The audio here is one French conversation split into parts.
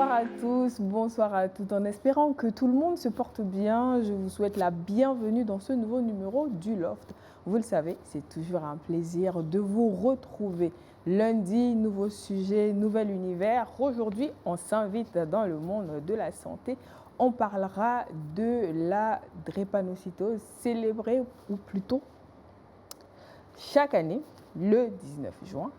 Bonsoir à tous, bonsoir à toutes. En espérant que tout le monde se porte bien, je vous souhaite la bienvenue dans ce nouveau numéro du Loft. Vous le savez, c'est toujours un plaisir de vous retrouver. Lundi, nouveau sujet, nouvel univers. Aujourd'hui, on s'invite dans le monde de la santé. On parlera de la drépanocytose célébrée, ou plutôt chaque année, le 19 juin.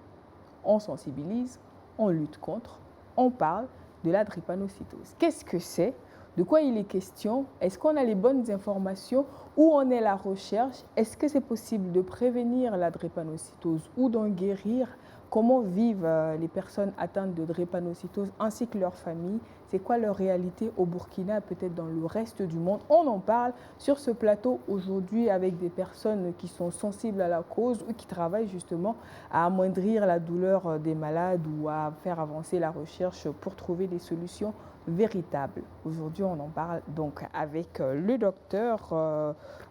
On sensibilise, on lutte contre, on parle de la drépanocytose. Qu'est-ce que c'est? De quoi il est question? Est-ce qu'on a les bonnes informations? Où en est la recherche? Est-ce que c'est possible de prévenir la drépanocytose ou d'en guérir? Comment vivent les personnes atteintes de drépanocytose ainsi que leurs familles? C'est quoi leur réalité au Burkina, peut-être dans le reste du monde? On en parle sur ce plateau aujourd'hui avec des personnes qui sont sensibles à la cause ou qui travaillent justement à amoindrir la douleur des malades ou à faire avancer la recherche pour trouver des solutions véritables. Aujourd'hui, on en parle donc avec le docteur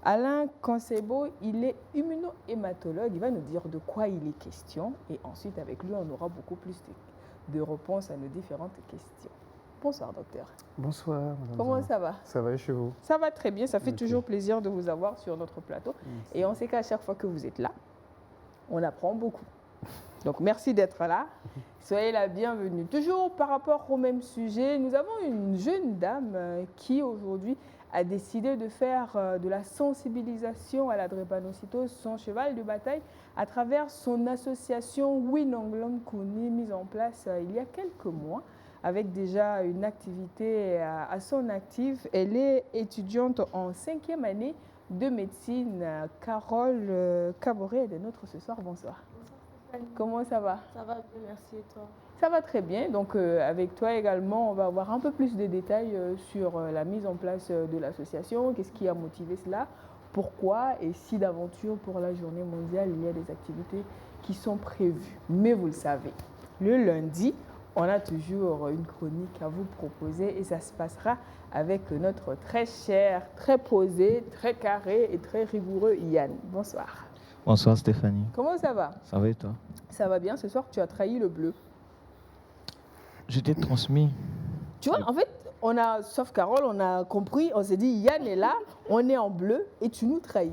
Alain Kansebo. Il est immunohématologue. Il va nous dire de quoi il est question. Et ensuite, avec lui, on aura beaucoup plus de réponses à nos différentes questions. Bonsoir, docteur. Bonsoir, madame. Comment ça va? Ça va et chez vous? Ça va très bien. Ça fait toujours plaisir de vous avoir sur notre plateau. Merci. Et on sait qu'à chaque fois que vous êtes là, on apprend beaucoup. Donc, merci d'être là. Soyez la bienvenue. Toujours par rapport au même sujet, nous avons une jeune dame qui aujourd'hui a décidé de faire de la sensibilisation à la drépanocytose son cheval de bataille à travers son association Winonglan Kuni, mise en place il y a quelques mois, avec déjà une activité à son actif. Elle est étudiante en 5e année de médecine. Carole Caboret est notre ce soir. Bonsoir. Comment ça va? Ça va bien, merci, et toi? Ça va très bien. Donc, avec toi également, on va avoir un peu plus de détails sur la mise en place de l'association. Qu'est-ce qui a motivé cela? Pourquoi? Et si d'aventure pour la journée mondiale, il y a des activités qui sont prévues. Mais vous le savez, le lundi, on a toujours une chronique à vous proposer et ça se passera avec notre très cher, très posé, très carré et très rigoureux Yann. Bonsoir. Bonsoir Stéphanie. Comment ça va? Ça va et toi? Ça va bien. Ce soir, tu as trahi le bleu. Je t'ai transmis. Tu vois, en fait, sauf Carole, on a compris, on s'est dit, Yann est là, on est en bleu et tu nous trahis.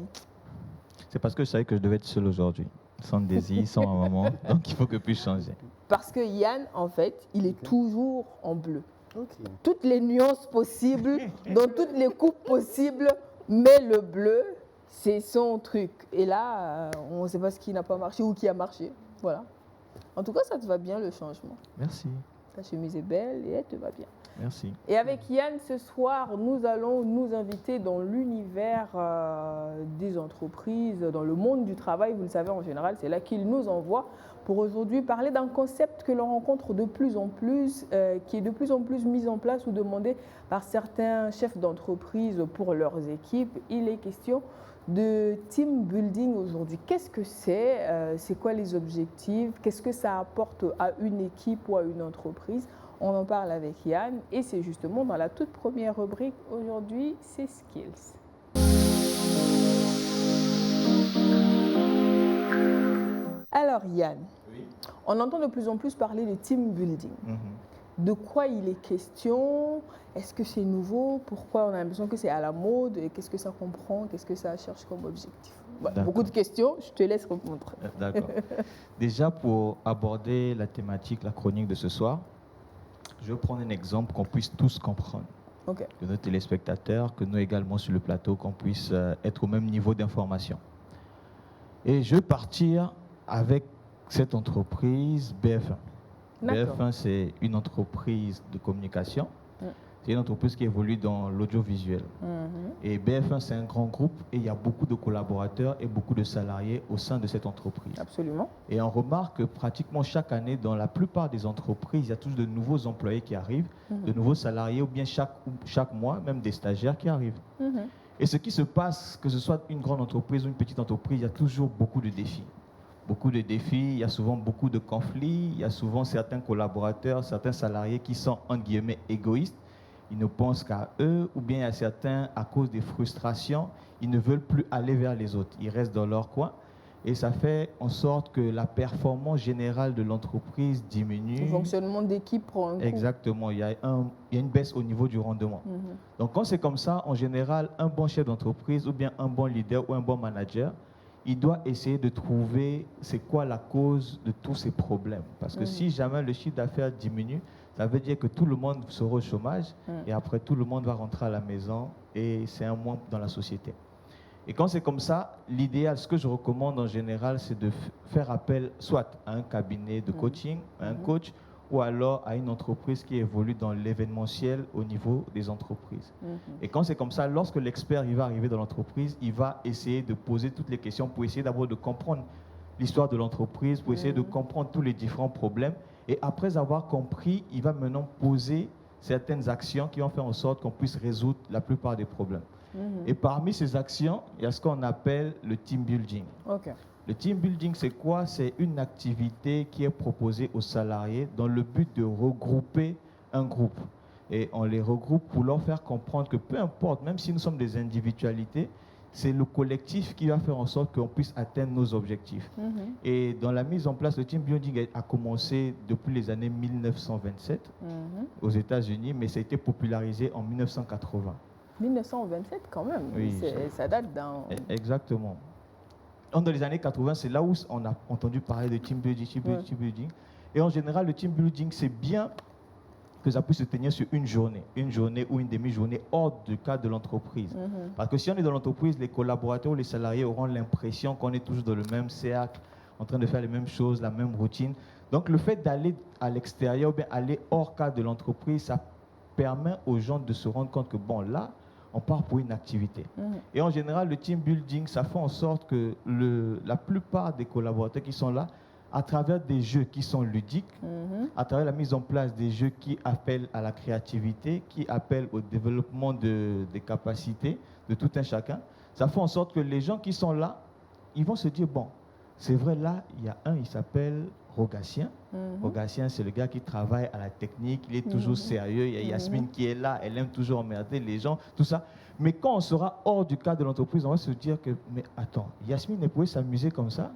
C'est parce que je savais que je devais être seul aujourd'hui, sans désir, sans ma maman, donc il faut que je puisse changer. Parce que Yann, en fait, il est toujours en bleu. Okay. Toutes les nuances possibles, dans toutes les coupes possibles, mais le bleu, c'est son truc. Et là, on ne sait pas ce qui n'a pas marché ou qui a marché. Voilà. En tout cas, ça te va bien, le changement. Merci. Ta chemise est belle et elle te va bien. Merci. Et avec Yann, ce soir, nous allons nous inviter dans l'univers des entreprises, dans le monde du travail. Vous le savez, en général, c'est là qu'il nous envoie pour aujourd'hui parler d'un concept que l'on rencontre de plus en plus, qui est de plus en plus mis en place ou demandé par certains chefs d'entreprise pour leurs équipes. Il est question de team building aujourd'hui. Qu'est-ce que c'est? C'est quoi les objectifs? Qu'est-ce que ça apporte à une équipe ou à une entreprise? On en parle avec Yann et c'est justement dans la toute première rubrique aujourd'hui, c'est Skills. Alors Yann, oui. On entend de plus en plus parler de team building. De quoi il est question? Est-ce que c'est nouveau? Pourquoi on a l'impression que c'est à la mode? Et qu'est-ce que ça comprend? Qu'est-ce que ça cherche comme objectif? Voilà, beaucoup de questions, je te laisse répondre. D'accord. Déjà, pour aborder la thématique, la chronique de ce soir, je vais prendre un exemple qu'on puisse tous comprendre. Okay. Que nos téléspectateurs, que nous également sur le plateau, qu'on puisse être au même niveau d'information. Et je vais partir avec cette entreprise BF1. BF1, c'est une entreprise de communication. C'est une entreprise qui évolue dans l'audiovisuel. Et BF1, c'est un grand groupe et il y a beaucoup de collaborateurs et beaucoup de salariés au sein de cette entreprise. Absolument. Et on remarque que pratiquement chaque année, dans la plupart des entreprises, il y a tous de nouveaux employés qui arrivent, de nouveaux salariés ou bien chaque mois, même des stagiaires qui arrivent. Et ce qui se passe, que ce soit une grande entreprise ou une petite entreprise, il y a toujours beaucoup de défis. Beaucoup de défis, il y a souvent beaucoup de conflits, il y a souvent certains collaborateurs, certains salariés qui sont, entre guillemets, égoïstes. Ils ne pensent qu'à eux, ou bien il y a certains, à cause des frustrations, ils ne veulent plus aller vers les autres. Ils restent dans leur coin. et ça fait en sorte que la performance générale de l'entreprise diminue. Le fonctionnement d'équipe prend un coup. Exactement, il y a une baisse au niveau du rendement. Donc quand c'est comme ça, en général, un bon chef d'entreprise ou bien un bon leader ou un bon manager, il doit essayer de trouver c'est quoi la cause de tous ces problèmes. Parce que si jamais le chiffre d'affaires diminue, ça veut dire que tout le monde sera au chômage et après tout le monde va rentrer à la maison et c'est un moins dans la société. Et quand c'est comme ça, l'idéal, ce que je recommande en général, c'est de faire appel soit à un cabinet de coaching, à un coach, ou alors à une entreprise qui évolue dans l'événementiel au niveau des entreprises. Et quand c'est comme ça, lorsque l'expert va arriver dans l'entreprise, il va essayer de poser toutes les questions pour essayer d'abord de comprendre l'histoire de l'entreprise, pour essayer de comprendre tous les différents problèmes. Et après avoir compris, il va maintenant poser certaines actions qui vont faire en sorte qu'on puisse résoudre la plupart des problèmes. Et parmi ces actions, il y a ce qu'on appelle le team building. Le team building, c'est quoi? C'est une activité qui est proposée aux salariés dans le but de regrouper un groupe. Et on les regroupe pour leur faire comprendre que peu importe, même si nous sommes des individualités, c'est le collectif qui va faire en sorte qu'on puisse atteindre nos objectifs. Et dans la mise en place, le team building a commencé depuis les années 1927 aux États-Unis, mais ça a été popularisé en 1980. 1927 quand même, oui, ça date d'un... Exactement. Dans les années 80, c'est là où on a entendu parler de team building. Et en général, le team building, c'est bien que ça puisse se tenir sur une journée ou une demi-journée hors du cadre de l'entreprise. Parce que si on est dans l'entreprise, les collaborateurs ou les salariés auront l'impression qu'on est toujours dans le même cercle, en train de faire les mêmes choses, la même routine. Donc le fait d'aller à l'extérieur ou bien aller hors cadre de l'entreprise, ça permet aux gens de se rendre compte que bon, là, on part pour une activité. Et en général, le team building, ça fait en sorte que la plupart des collaborateurs qui sont là, à travers des jeux qui sont ludiques, à travers la mise en place des jeux qui appellent à la créativité, qui appellent au développement des capacités de tout un chacun, ça fait en sorte que les gens qui sont là, ils vont se dire, bon, c'est vrai, là, il y a il s'appelle Rogatien. Rogatien, c'est le gars qui travaille à la technique, il est toujours sérieux. Il y a Yasmine qui est là, elle aime toujours emmerder les gens, tout ça. Mais quand on sera hors du cadre de l'entreprise, on va se dire que, mais attends, Yasmine, elle pouvait s'amuser comme ça.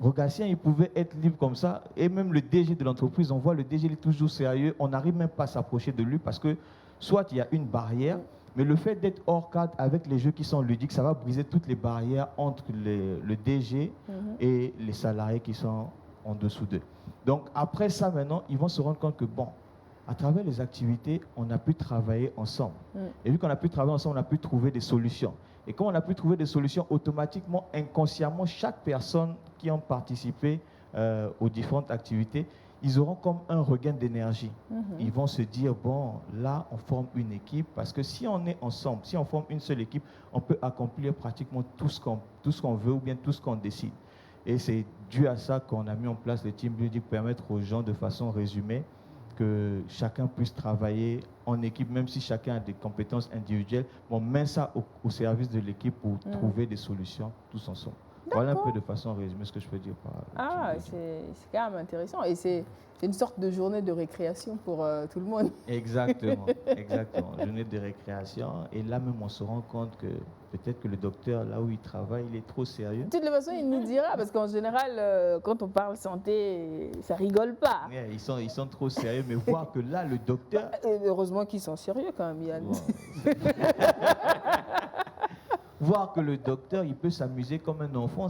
Rogatien, il pouvait être libre comme ça. Et même le DG de l'entreprise, on voit le DG, il est toujours sérieux. On n'arrive même pas à s'approcher de lui parce que soit il y a une barrière, mais le fait d'être hors cadre avec les jeux qui sont ludiques, ça va briser toutes les barrières entre le DG et les salariés qui sont en dessous d'eux. Donc après ça, maintenant, ils vont se rendre compte que, bon, à travers les activités, on a pu travailler ensemble. Et vu qu'on a pu travailler ensemble, on a pu trouver des solutions. Et quand on a pu trouver des solutions, automatiquement, inconsciemment, chaque personne qui a participé aux différentes activités, ils auront comme un regain d'énergie. Ils vont se dire, bon, là, on forme une équipe, parce que si on est ensemble, si on forme une seule équipe, on peut accomplir pratiquement tout ce qu'on veut ou bien tout ce qu'on décide. Et c'est dû à ça qu'on a mis en place le team building pour permettre aux gens, de façon résumée, que chacun puisse travailler en équipe, même si chacun a des compétences individuelles. On met ça au service de l'équipe pour trouver des solutions tous ensemble. Voilà un peu de façon résumée ce que je peux dire par c'est quand même intéressant. Et c'est une sorte de journée de récréation pour tout le monde. Exactement, exactement. Journée de récréation. Et là même, on se rend compte que peut-être que le docteur, là où il travaille, il est trop sérieux. De toute façon, il nous dira, parce qu'en général, quand on parle santé, ça rigole pas. Yeah, ils sont trop sérieux, mais voir que là, le docteur... Heureusement qu'ils sont sérieux quand même, Yann. Wow. Voir que le docteur, il peut s'amuser comme un enfant,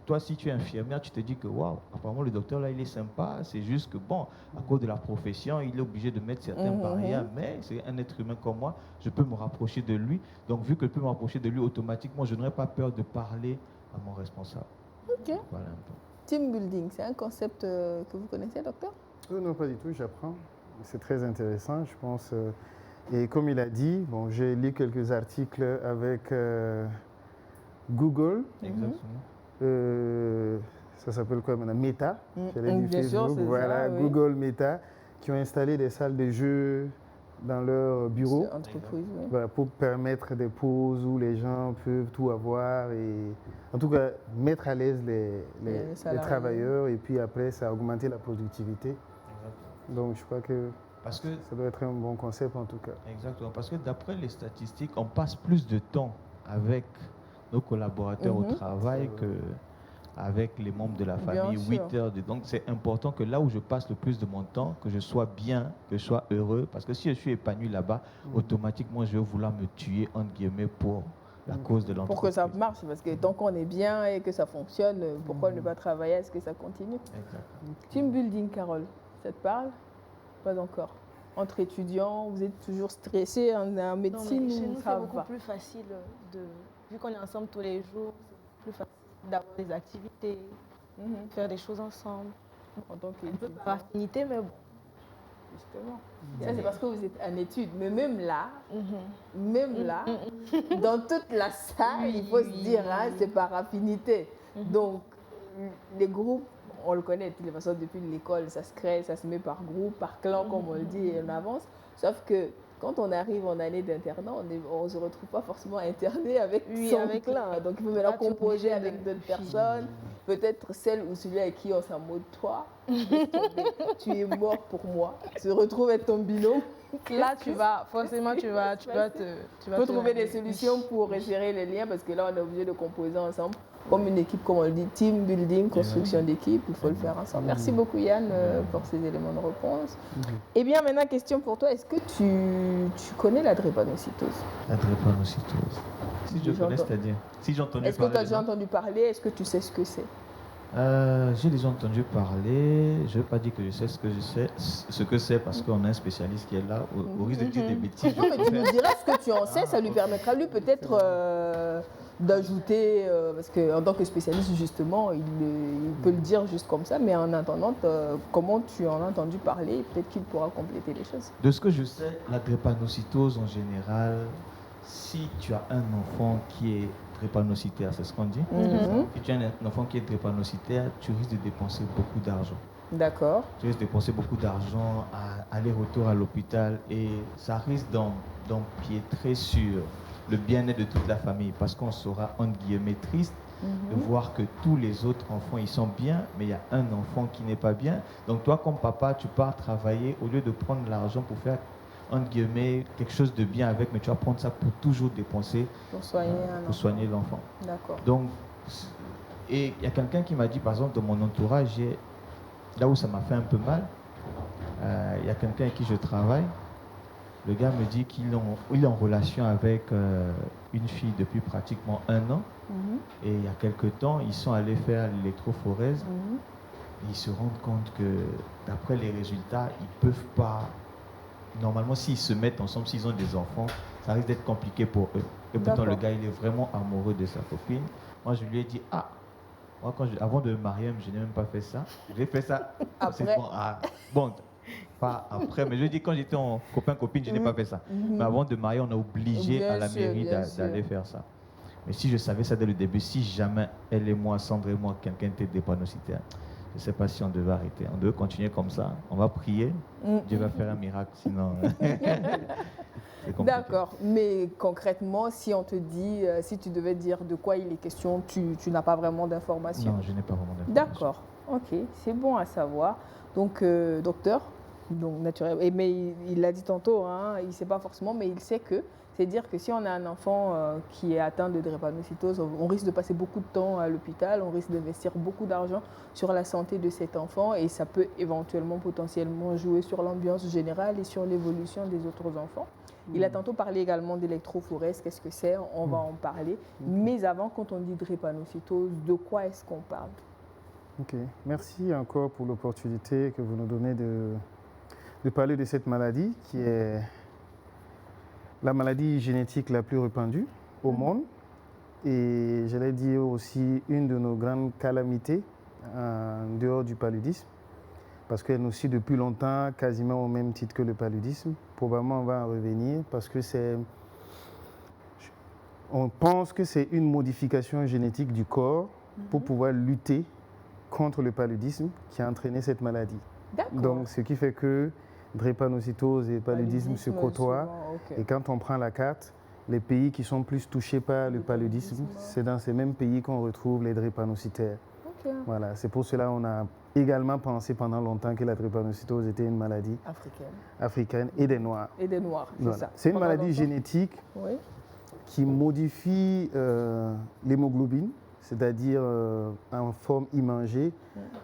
toi, si tu es infirmière, tu te dis que, waouh, apparemment, le docteur, là, il est sympa. C'est juste que, bon, à cause de la profession, il est obligé de mettre certaines barrières, mais c'est un être humain comme moi, je peux me rapprocher de lui. Donc, vu que je peux me rapprocher de lui, automatiquement, je n'aurai pas peur de parler à mon responsable. OK. Voilà un peu. Team building, c'est un concept que vous connaissez, docteur? Non, pas du tout, j'apprends. C'est très intéressant, je pense. Et comme il a dit, bon, j'ai lu quelques articles avec Google. Exactement. Ça s'appelle quoi maintenant? Meta. Bien sûr, c'est voilà, ça, oui. Google Meta, qui ont installé des salles de jeux dans leur bureau. Entreprise, oui. Voilà, pour permettre des pauses où les gens peuvent tout avoir et en tout cas mettre à l'aise les travailleurs, et puis après ça a augmenté la productivité. Exactement. Donc je crois que ça doit être un bon concept en tout cas. Exactement, parce que d'après les statistiques, on passe plus de temps avec nos collaborateurs au travail qu'avec les membres de la famille, 8 heures. Donc c'est important que là où je passe le plus de mon temps, que je sois bien, que je sois heureux, parce que si je suis épanoui là-bas, automatiquement je vais vouloir me tuer, entre guillemets, pour la cause de l'entreprise. Pour que ça marche, parce que tant qu'on est bien et que ça fonctionne, pourquoi ne pas travailler à ce que ça continue? Exactement. Team building, Carole, ça te parle? Pas encore. Entre étudiants, vous êtes toujours stressés en médecine? Non, chez nous, c'est beaucoup plus facile, vu qu'on est ensemble tous les jours, c'est plus facile d'avoir des activités, faire des choses ensemble. En tant un peu par affinité, mais bon. Justement. Ça, c'est parce que vous êtes en études. Mais même là, dans toute la salle, il faut se dire, hein, c'est par affinité. Donc, les groupes, on le connaît de toute façon depuis l'école, ça se crée, ça se met par groupe, par clan, comme on le dit, et on avance. Sauf que quand on arrive en année d'internat, on ne se retrouve pas forcément interné avec son clan. Donc, il faut maintenant composer avec d'autres personnes. Peut-être celle ou celui avec qui on s'en moque, toi, tu es mort pour moi. Se retrouve avec ton binôme. Là, tu vas trouver des solutions pour resserrer les liens parce que là, on est obligé de composer ensemble. Comme une équipe, comme on le dit, team building, construction d'équipe, il faut le faire ensemble. Merci beaucoup Yann pour ces éléments de réponse. Eh bien, maintenant, question pour toi, est-ce que tu connais la drépanocytose? La drépanocytose. Si je connais, c'est-à-dire si j'ai entendu parler. Est-ce que tu as déjà entendu parler? Est-ce que tu sais ce que c'est? J'ai déjà entendu parler. Je ne vais pas dire que je sais ce que c'est parce qu'on a un spécialiste qui est là, au risque de dire des bêtises. Non, mais tu nous diras ce que tu en sais, ça lui permettra lui peut-être d'ajouter, parce qu'en tant que spécialiste justement, il peut le dire juste comme ça, mais en attendant, comment tu en as entendu parler, peut-être qu'il pourra compléter les choses. De ce que je sais, la drépanocytose en général, si tu as un enfant qui est drépanocytaire, c'est ce qu'on dit. Si tu as un enfant qui est drépanocytaire, tu risques de dépenser beaucoup d'argent. D'accord. Tu risques de dépenser beaucoup d'argent à aller-retour à l'hôpital et ça risque d'empiétrer sur le bien-être de toute la famille parce qu'on sera, entre guillemets, triste de voir que tous les autres enfants, ils sont bien, mais il y a un enfant qui n'est pas bien. Donc toi, comme papa, tu pars travailler au lieu de prendre l'argent pour faire, entre guillemets, quelque chose de bien avec, mais tu vas prendre ça pour toujours dépenser pour soigner l'enfant. D'accord. Donc, et il y a quelqu'un qui m'a dit, par exemple, dans mon entourage, là où ça m'a fait un peu mal, il y a quelqu'un avec qui je travaille. Le gars me dit qu'il est en relation avec une fille depuis pratiquement 1 an. Et il y a quelque temps, ils sont allés faire l'électrophorèse. Et ils se rendent compte que, d'après les résultats, ils ne peuvent pas... Normalement, s'ils se mettent ensemble, s'ils ont des enfants, ça risque d'être compliqué pour eux. Et pourtant, le gars, il est vraiment amoureux de sa copine. Moi, je lui ai dit, moi, avant de me marier, je n'ai même pas fait ça. J'ai fait ça après. Bon, pas après, mais je dis quand j'étais en copain-copine, je n'ai pas fait ça. Mais avant de marier, on a obligé à la mairie d'aller faire ça. Mais si je savais ça dès le début, si jamais elle et moi, Sandra et moi, quelqu'un était drépanocytaire, je ne sais pas si on devait arrêter. On devait continuer comme ça. On va prier. Dieu va faire un miracle, sinon... D'accord. Mais concrètement, si on te dit, si tu devais dire de quoi il est question, tu n'as pas vraiment d'informations? Non, je n'ai pas vraiment d'informations. D'accord. Ok, c'est bon à savoir. Donc, docteur, donc naturel. Mais il l'a dit tantôt, hein, il ne sait pas forcément, mais il sait que, c'est-à-dire que si on a un enfant qui est atteint de drépanocytose, on risque de passer beaucoup de temps à l'hôpital, on risque d'investir beaucoup d'argent sur la santé de cet enfant et ça peut éventuellement, potentiellement jouer sur l'ambiance générale et sur l'évolution des autres enfants. Il a tantôt parlé également d'électrophorèse, qu'est-ce que c'est? On va en parler. Mais avant, quand on dit drépanocytose, de quoi est-ce qu'on parle? Ok, merci encore pour l'opportunité que vous nous donnez de parler de cette maladie qui est la maladie génétique la plus répandue au monde et j'allais dire aussi une de nos grandes calamités en dehors du paludisme parce qu'elle nous suit depuis longtemps, quasiment au même titre que le paludisme. Probablement on va en revenir parce que on pense que c'est une modification génétique du corps pour pouvoir lutter contre le paludisme qui a entraîné cette maladie. Donc, ce qui fait que drépanocytose et paludisme se côtoient. Et quand on prend la carte, les pays qui sont plus touchés par le paludisme, c'est dans ces mêmes pays qu'on retrouve les drépanocytaires. Voilà, c'est pour cela qu'on a également pensé pendant longtemps que la drépanocytose était une maladie africaine et des Noirs. Et des Noirs, c'est ça. C'est une maladie génétique qui modifie l'hémoglobine, c'est-à-dire en forme imagée,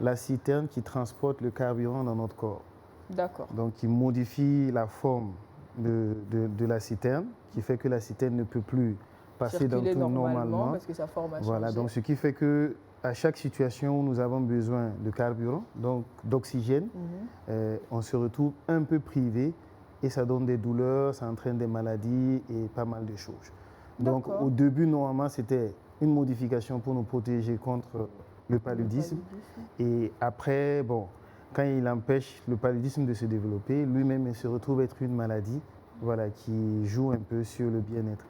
la citerne qui transporte le carburant dans notre corps. D'accord. Donc, qui modifie la forme de la citerne, qui fait que la citerne ne peut plus passer dans tout normalement. Parce que sa forme a voilà, changé. donc ce qui fait que à chaque situation où nous avons besoin de carburant, donc d'oxygène, on se retrouve un peu privé et ça donne des douleurs, ça entraîne des maladies et pas mal de choses. Donc au début, normalement, c'était une modification pour nous protéger contre le paludisme. Et après, bon, quand il empêche le paludisme de se développer, lui-même, il se retrouve être une maladie, voilà, qui joue un peu sur le bien-être.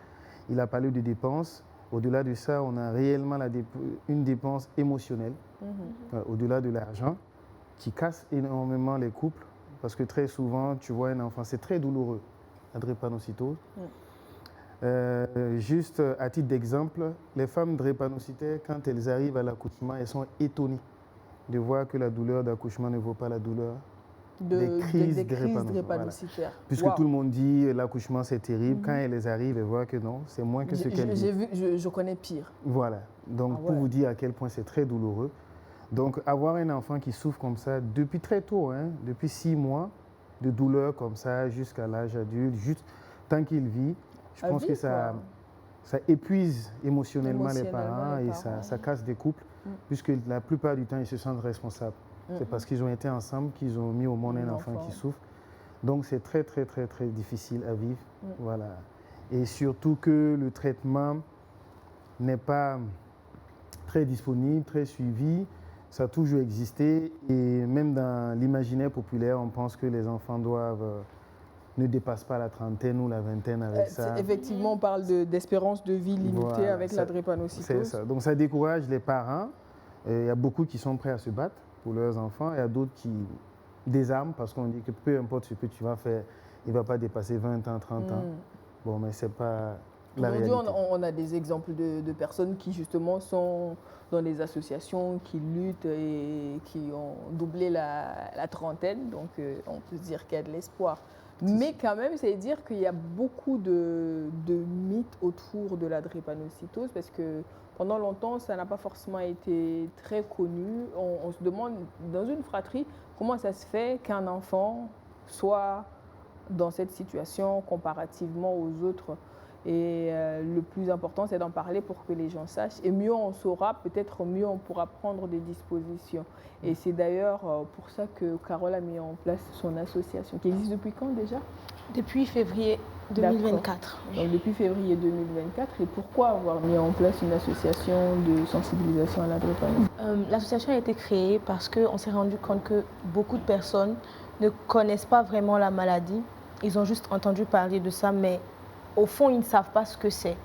Il a parlé de dépenses. Au-delà de ça, on a réellement une dépense émotionnelle, au-delà de l'argent, qui casse énormément les couples. Parce que très souvent, tu vois un enfant, c'est très douloureux, la drépanocytose. Juste à titre d'exemple, les femmes drépanocytaires, quand elles arrivent à l'accouchement, elles sont étonnées de voir que la douleur d'accouchement ne vaut pas la douleur des crises drépanocytaires. Voilà. Puisque tout le monde dit l'accouchement c'est terrible, quand elles arrivent, elles voient que non, c'est moins que ce qu'elles disent. Je connais pire. Voilà, donc pour vous dire à quel point c'est très douloureux. Donc avoir un enfant qui souffre comme ça depuis très tôt, depuis 6 mois, de douleur comme ça jusqu'à l'âge adulte, juste tant qu'il vit, je pense que ça épuise émotionnellement les parents et ça casse des couples, puisque la plupart du temps, ils se sentent responsables. C'est parce qu'ils ont été ensemble qu'ils ont mis au monde un enfant qui souffre. Donc c'est très, très, très, très difficile à vivre. Voilà. Et surtout que le traitement n'est pas très disponible, très suivi. Ça a toujours existé. Et même dans l'imaginaire populaire, on pense que les enfants ne dépassent pas la trentaine ou la vingtaine avec ça. Effectivement, on parle d'espérance de vie limitée avec la drépanocytose. C'est ça. Donc ça décourage les parents. Il y a beaucoup qui sont prêts à se battre pour leurs enfants. Il y a d'autres qui désarment parce qu'on dit que peu importe ce que tu vas faire, il ne va pas dépasser 20 ans, 30 ans. Bon, mais ce n'est pas la réalité. Aujourd'hui, on a des exemples de personnes qui justement sont dans des associations qui luttent et qui ont doublé la trentaine. Donc on peut se dire qu'il y a de l'espoir. Mais quand même, c'est dire qu'il y a beaucoup de mythes autour de la drépanocytose parce que pendant longtemps, ça n'a pas forcément été très connu. On se demande, dans une fratrie, comment ça se fait qu'un enfant soit dans cette situation comparativement aux autres. Et le plus important, c'est d'en parler pour que les gens sachent. Et mieux on saura, peut-être mieux on pourra prendre des dispositions. Et c'est d'ailleurs pour ça que Carole a mis en place son association, qui existe depuis quand déjà? Depuis février 2024. Donc depuis février 2024. Et pourquoi avoir mis en place une association de sensibilisation à la drépanocytose? L'association a été créée parce qu'on s'est rendu compte que beaucoup de personnes ne connaissent pas vraiment la maladie. Ils ont juste entendu parler de ça, mais au fond, ils ne savent pas ce que c'est.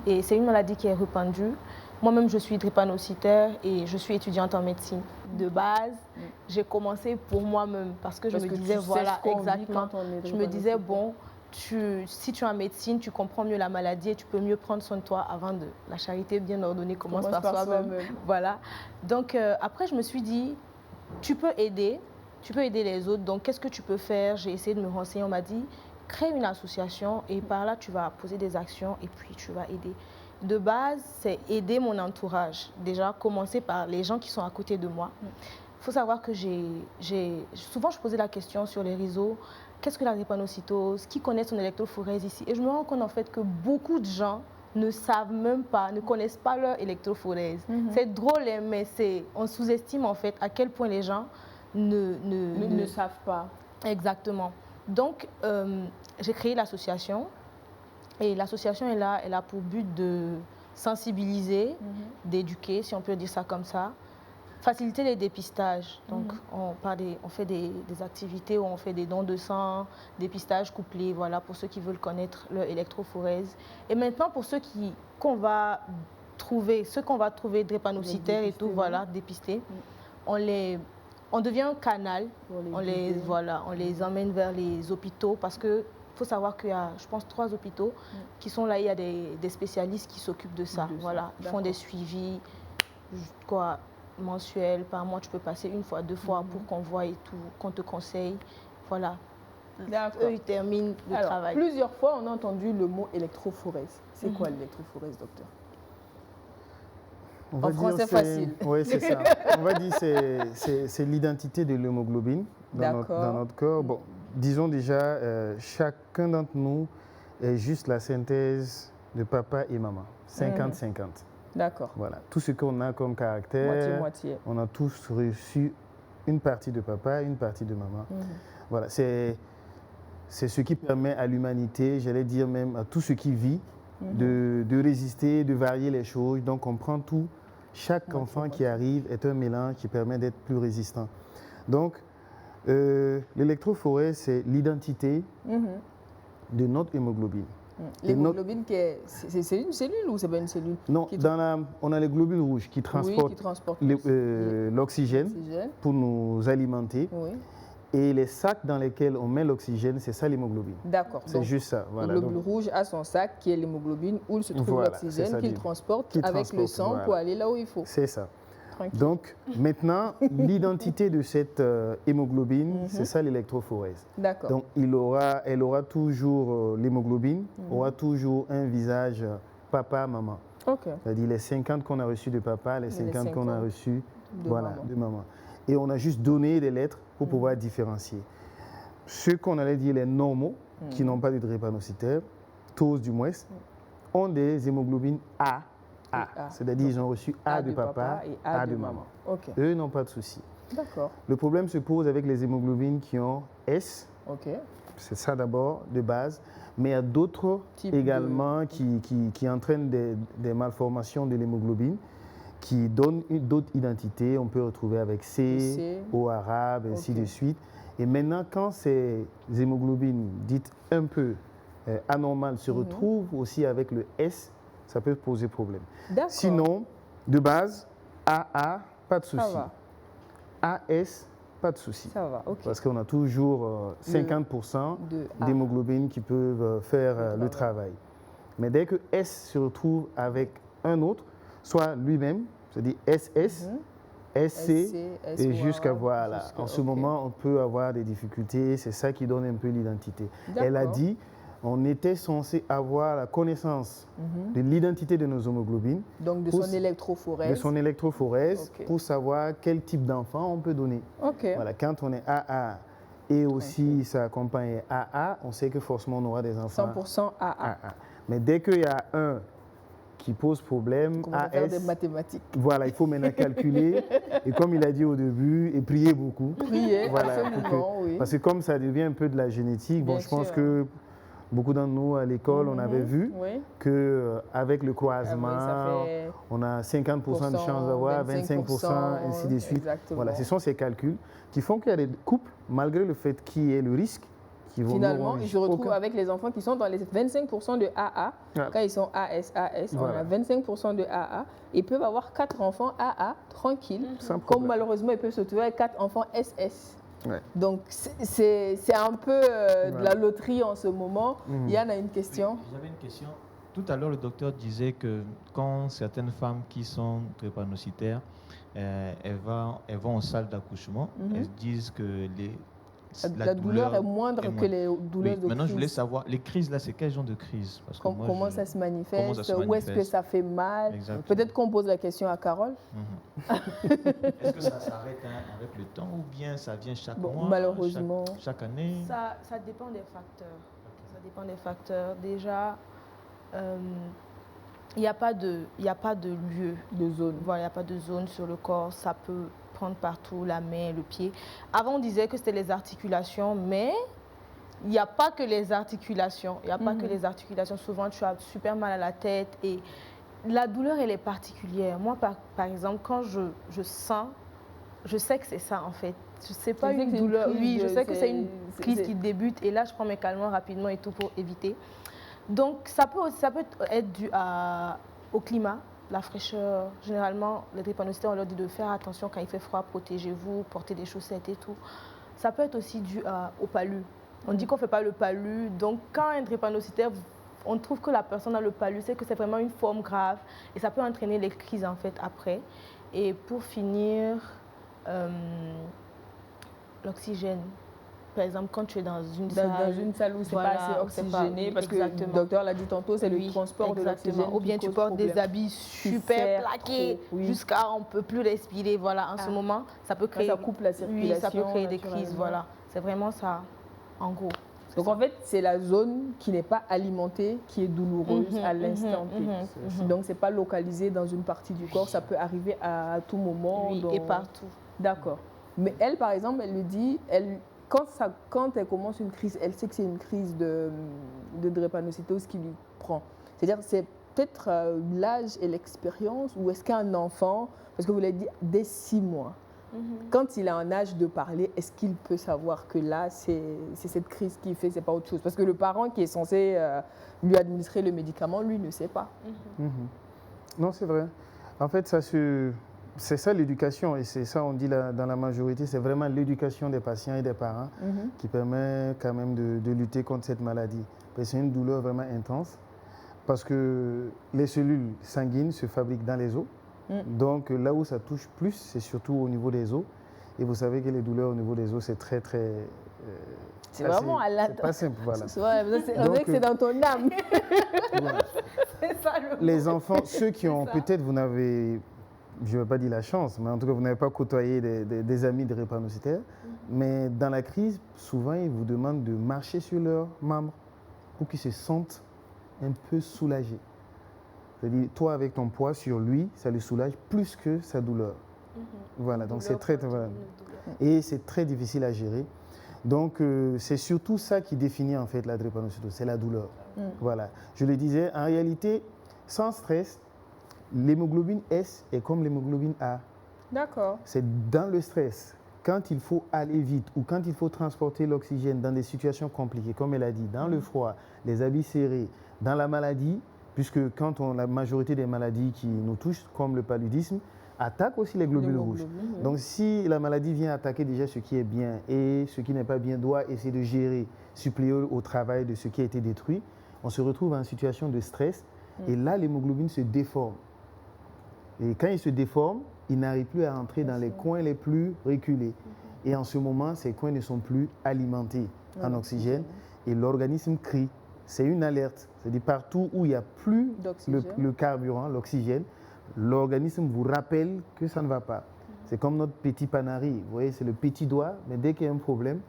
Et c'est une maladie qui est répandue. Moi-même, je suis drépanocytaire et je suis étudiante en médecine. De base, j'ai commencé pour moi-même parce que je me disais, voilà, exactement. Je me disais, bon, si tu es en médecine, tu comprends mieux la maladie et tu peux mieux prendre soin de toi avant de la charité bien ordonnée commence par soi-même. Voilà. Donc, après, je me suis dit, tu peux aider les autres. Donc, qu'est-ce que tu peux faire? J'ai essayé de me renseigner. On m'a dit, crée une association et par là, tu vas poser des actions et puis tu vas aider. De base, c'est aider mon entourage. Déjà, commencer par les gens qui sont à côté de moi. Il faut savoir que souvent, je posais la question sur les réseaux, qu'est-ce que la drépanocytose? Qui connaît son électrophorèse ici? Et je me rends compte en fait que beaucoup de gens ne savent même pas, ne connaissent pas leur électrophorèse. C'est drôle, mais on sous-estime en fait à quel point les gens ne savent pas. Exactement. Donc, j'ai créé l'association et l'association est là, elle a pour but de sensibiliser, d'éduquer, si on peut dire ça comme ça, faciliter les dépistages. Donc, on fait des activités où on fait des dons de sang, dépistage couplé, voilà, pour ceux qui veulent connaître leur électrophorèse. Et maintenant, pour ceux qu'on va trouver drépanocytaires et tout, voilà, dépistés, on devient un canal, on les emmène vers les hôpitaux parce que faut savoir qu'il y a, je pense, 3 hôpitaux qui sont là, il y a des spécialistes qui s'occupent de ça. Voilà, ils font des suivis, mensuels, par mois, tu peux passer 1 fois, 2 fois pour qu'on voit et tout, qu'on te conseille. Voilà. eux, ils terminent le travail. Plusieurs fois, on a entendu le mot électrophorèse. C'est quoi l'électrophorèse, docteur? En français facile. Oui, c'est ça. On va dire que c'est l'identité de l'hémoglobine dans notre corps. Bon, disons déjà, chacun d'entre nous est juste la synthèse de papa et maman. 50-50. D'accord. Voilà. Tout ce qu'on a comme caractère, moitié. on a tous reçu une partie de papa, une partie de maman. Voilà. C'est ce qui permet à l'humanité, j'allais dire même à tout ce qui vit, de résister, de varier les choses. Donc on prend tout. Chaque enfant qui arrive est un mélange qui permet d'être plus résistant. Donc, l'électrophorèse, c'est l'identité de notre hémoglobine. L'hémoglobine, c'est une cellule ou c'est pas une cellule? Non, on a les globules rouges qui transportent l'oxygène pour nous alimenter. Oui. Et les sacs dans lesquels on met l'oxygène, c'est ça l'hémoglobine. D'accord. C'est juste ça. Voilà. Le globule rouge a son sac qui est l'hémoglobine où il se trouve l'oxygène qu'il transporte avec le sang pour aller là où il faut. C'est ça. Tranquille. Donc maintenant, l'identité de cette hémoglobine, c'est ça l'électrophorèse. D'accord. Donc elle aura toujours, l'hémoglobine aura toujours un visage papa, maman. Ok. C'est-à-dire les 50 qu'on a reçus de papa, les 50 qu'on a reçus de maman. Et on a juste donné des lettres pour pouvoir différencier. Ceux qu'on allait dire les normaux, qui n'ont pas de drépanocytaires, tous du moins, ont des hémoglobines A. C'est-à-dire qu'ils ont reçu A de papa et A de maman. Okay. Eux n'ont pas de souci. D'accord. Le problème se pose avec les hémoglobines qui ont S. Okay. C'est ça d'abord, de base. Mais il y a d'autres également qui entraînent des malformations de l'hémoglobine, qui donnent d'autres identités. On peut retrouver avec C, O arabe, ainsi de suite. Et maintenant, quand ces hémoglobines dites un peu anormales se retrouvent aussi avec le S, ça peut poser problème. Sinon, de base, AA, pas de souci. AS, pas de souci. Ça va, ok. Parce qu'on a toujours 50% d'hémoglobine qui peuvent faire le travail. Mais dès que S se retrouve avec un autre, soit lui-même, c'est-à-dire SS, SC, et jusqu'à voilà. En ce moment, on peut avoir des difficultés, c'est ça qui donne un peu l'identité. Elle a dit, on était censé avoir la connaissance de l'identité de nos hémoglobines. Donc de son électrophorèse. De son électrophorèse, pour savoir quel type d'enfant on peut donner. Voilà, quand on est AA et aussi ça accompagne AA, on sait que forcément on aura des enfants 100% AA. Mais dès qu'il y a un qui pose problème, AS, faire des mathématiques. Voilà, il faut maintenant calculer et comme il a dit au début, et prier beaucoup. Prier, absolument, oui. Parce que comme ça devient un peu de la génétique, bon, je pense que beaucoup d'entre nous à l'école, on avait vu qu'avec le croisement, on a 50% de chance d'avoir, 25%, ainsi de suite. Voilà, ce sont ces calculs qui font qu'il y a des couples, malgré le fait qu'il y ait le risque, finalement, ils se retrouvent avec les enfants qui sont dans les 25% de AA. Quand ils sont AS, on a 25% de AA. Ils peuvent avoir 4 enfants AA, tranquilles. Comme malheureusement, ils peuvent se trouver avec 4 enfants SS. Donc, c'est un peu de la loterie en ce moment. Yann a une question. J'avais une question. Tout à l'heure, le docteur disait que quand certaines femmes qui sont drépanocytaires, elles vont en salle d'accouchement, elles disent que la douleur est moindre que les douleurs de crise. Maintenant, je voulais savoir, les crises là, c'est quel genre de crise? Comment ça se manifeste? Où est-ce que ça fait mal? Peut-être qu'on pose la question à Carole. Est-ce que ça s'arrête avec le temps ou bien ça vient chaque mois? Malheureusement. Chaque année? Ça dépend des facteurs. Ça dépend des facteurs. Déjà, il n'y a pas de lieu. De zone. Voilà, il n'y a pas de zone sur le corps. Ça peut prendre partout, la main, le pied. Avant, on disait que c'était les articulations, mais il n'y a pas que les articulations. Il n'y a pas que les articulations. Souvent, tu as super mal à la tête et la douleur, elle est particulière. Moi, par exemple, quand je sens, je sais que c'est ça, en fait. Je ne sais pas une douleur. Oui, je sais que c'est une crise qui débute et là, je prends mes calmants rapidement et tout pour éviter. Donc, ça peut être dû au climat. La fraîcheur, généralement, les drépanocytaires, on leur dit de faire attention quand il fait froid, protégez-vous, portez des chaussettes et tout. Ça peut être aussi dû au palu. On dit qu'on ne fait pas le palu, donc quand un drépanocytaire, on trouve que la personne a le palu, c'est que c'est vraiment une forme grave et ça peut entraîner les crises en fait après. Et pour finir, l'oxygène. par exemple, quand tu es dans une salle où c'est pas assez oxygéné, parce que le docteur l'a dit tantôt, c'est le transport de l'oxygène. Ou bien tu portes des habits super plaqués jusqu'à on ne peut plus respirer. Voilà, en ce moment, ça peut créer... Ça coupe la circulation. Oui, ça peut créer des crises, voilà. C'est vraiment ça, en gros. Donc en fait, c'est la zone qui n'est pas alimentée qui est douloureuse à l'instant T. Donc c'est pas localisé dans une partie du corps, ça peut arriver à tout moment. Oui, et partout. D'accord. Mais elle, par exemple, elle me dit, quand elle commence une crise, elle sait que c'est une crise de drépanocytose qui lui prend. C'est-à-dire, c'est peut-être l'âge et l'expérience, ou est-ce qu'un enfant, parce que vous l'avez dit, dès 6 mois, quand il a un âge de parler, est-ce qu'il peut savoir que là, c'est cette crise qui fait, c'est pas autre chose? Parce que le parent qui est censé lui administrer le médicament, lui, ne sait pas. Non, c'est vrai. En fait, c'est ça l'éducation, et c'est ça on dit dans la majorité, c'est vraiment l'éducation des patients et des parents qui permet quand même de lutter contre cette maladie. C'est une douleur vraiment intense parce que les cellules sanguines se fabriquent dans les os. Donc là où ça touche plus, c'est surtout au niveau des os. Et vous savez que les douleurs au niveau des os, c'est très, très... c'est vraiment à la... C'est pas simple, voilà. On dirait que c'est dans ton âme. Voilà. C'est ça le mot. Les enfants, ceux qui ont peut-être, vous n'avez, je ne vais pas dire la chance, mais en tout cas, vous n'avez pas côtoyé des amis de drépanocytaires, mais dans la crise, souvent, ils vous demandent de marcher sur leurs membres pour qu'ils se sentent un peu soulagés. C'est-à-dire, toi, avec ton poids sur lui, ça le soulage plus que sa douleur. Voilà, donc c'est très, voilà. Et c'est très difficile à gérer. Donc, c'est surtout ça qui définit en fait la drépanocytose, c'est la douleur. Voilà. Je le disais, en réalité, sans stress, l'hémoglobine S est comme l'hémoglobine A. D'accord. C'est dans le stress, quand il faut aller vite ou quand il faut transporter l'oxygène dans des situations compliquées, comme elle a dit, dans le froid, les habits serrés, dans la maladie, puisque la majorité des maladies qui nous touchent, comme le paludisme, attaquent aussi les globules rouges. Donc si la maladie vient attaquer déjà ce qui est bien et ce qui n'est pas bien doit essayer de gérer, suppléer au travail de ce qui a été détruit, on se retrouve en situation de stress et là l'hémoglobine se déforme. Et quand il se déforme, il n'arrive plus à entrer dans les coins les plus reculés. Et en ce moment, ces coins ne sont plus alimentés en oxygène et l'organisme crie. C'est une alerte. C'est-à-dire partout où il n'y a plus le carburant, l'oxygène, l'organisme vous rappelle que ça ne va pas. C'est comme notre petit panari. Vous voyez, c'est le petit doigt, mais dès qu'il y a un problème,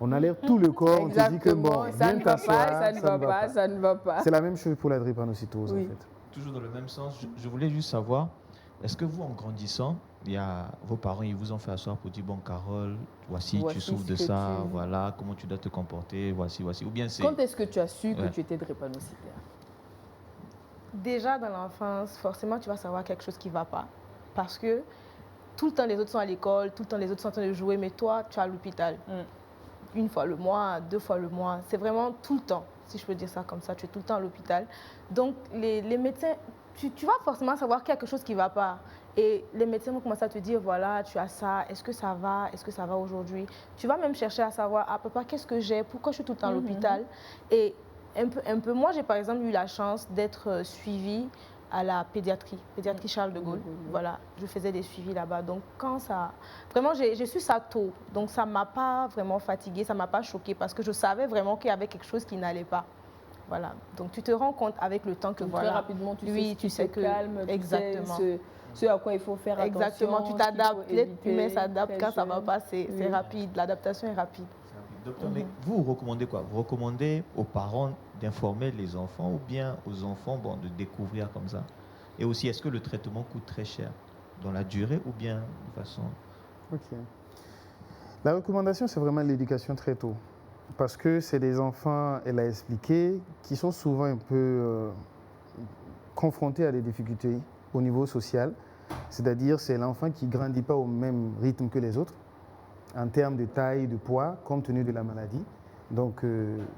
on alerte tout le corps, on te dit que bon, ça ne va pas, ça ne va pas. C'est la même chose pour la drépanocytose en fait. Toujours dans le même sens, je voulais juste savoir, est-ce que vous, en grandissant, vos parents, ils vous ont fait asseoir pour dire, bon, Carole, voici tu souffres de ça, voilà, comment tu dois te comporter, voici. Ou bien c'est... Quand est-ce que tu as su que tu étais drépanocytaire? Déjà dans l'enfance, forcément, tu vas savoir quelque chose qui ne va pas. Parce que tout le temps, les autres sont à l'école, tout le temps, les autres sont en train de jouer, mais toi, tu es à l'hôpital. 1 fois le mois, 2 fois le mois. C'est vraiment tout le temps, si je peux dire ça comme ça. Tu es tout le temps à l'hôpital. Donc, les médecins, tu vas forcément savoir qu'il y a quelque chose qui ne va pas. Et les médecins vont commencer à te dire, voilà, tu as ça, est-ce que ça va? Est-ce que ça va aujourd'hui? Tu vas même chercher à savoir, ah papa, qu'est-ce que j'ai? Pourquoi je suis tout le temps à l'hôpital? Et un peu, moi, j'ai par exemple eu la chance d'être suivie à la pédiatrie Charles de Gaulle. Voilà, je faisais des suivis là-bas. Donc, vraiment, j'ai su ça tôt. Donc, ça ne m'a pas vraiment fatiguée, ça ne m'a pas choquée parce que je savais vraiment qu'il y avait quelque chose qui n'allait pas. Voilà, donc tu te rends compte avec le temps que donc, voilà. Très rapidement, tu sais que calme, exactement. Tu sais ce à quoi il faut faire attention. Exactement, tu t'adaptes, l'être humain s'adapte quand ça ne va pas, c'est rapide, l'adaptation est rapide. Docteur, mais vous recommandez quoi? Vous recommandez aux parents d'informer les enfants ou bien aux enfants de découvrir comme ça? Et aussi, est-ce que le traitement coûte très cher dans la durée ou bien de façon... Ok. La recommandation, c'est vraiment l'éducation très tôt. Parce que c'est des enfants, elle a expliqué, qui sont souvent un peu confrontés à des difficultés au niveau social. C'est-à-dire, c'est l'enfant qui ne grandit pas au même rythme que les autres, en termes de taille, de poids, compte tenu de la maladie. Donc,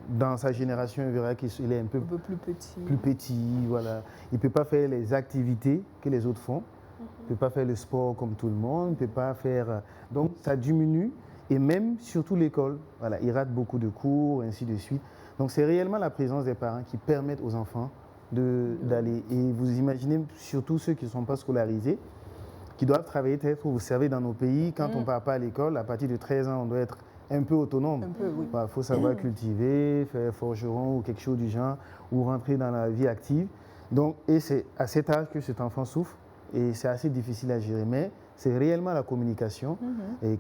dans sa génération, il verra qu'il est un peu plus petit. Plus petit, voilà. Il ne peut pas faire les activités que les autres font. Il ne peut pas faire le sport comme tout le monde. Il ne peut pas faire... Donc, ça diminue. Et même, surtout l'école. Voilà, il rate beaucoup de cours, ainsi de suite. Donc, c'est réellement la présence des parents qui permettent aux enfants d'aller. Et vous imaginez, surtout ceux qui ne sont pas scolarisés, qui doivent travailler très tôt. Vous savez, dans nos pays, quand on ne part pas à l'école, à partir de 13 ans, on doit être un peu autonome. Un peu, oui. Il faut savoir cultiver, faire forgeron ou quelque chose du genre, ou rentrer dans la vie active. Donc, et c'est à cet âge que cet enfant souffre, et c'est assez difficile à gérer. Mais c'est réellement la communication. Et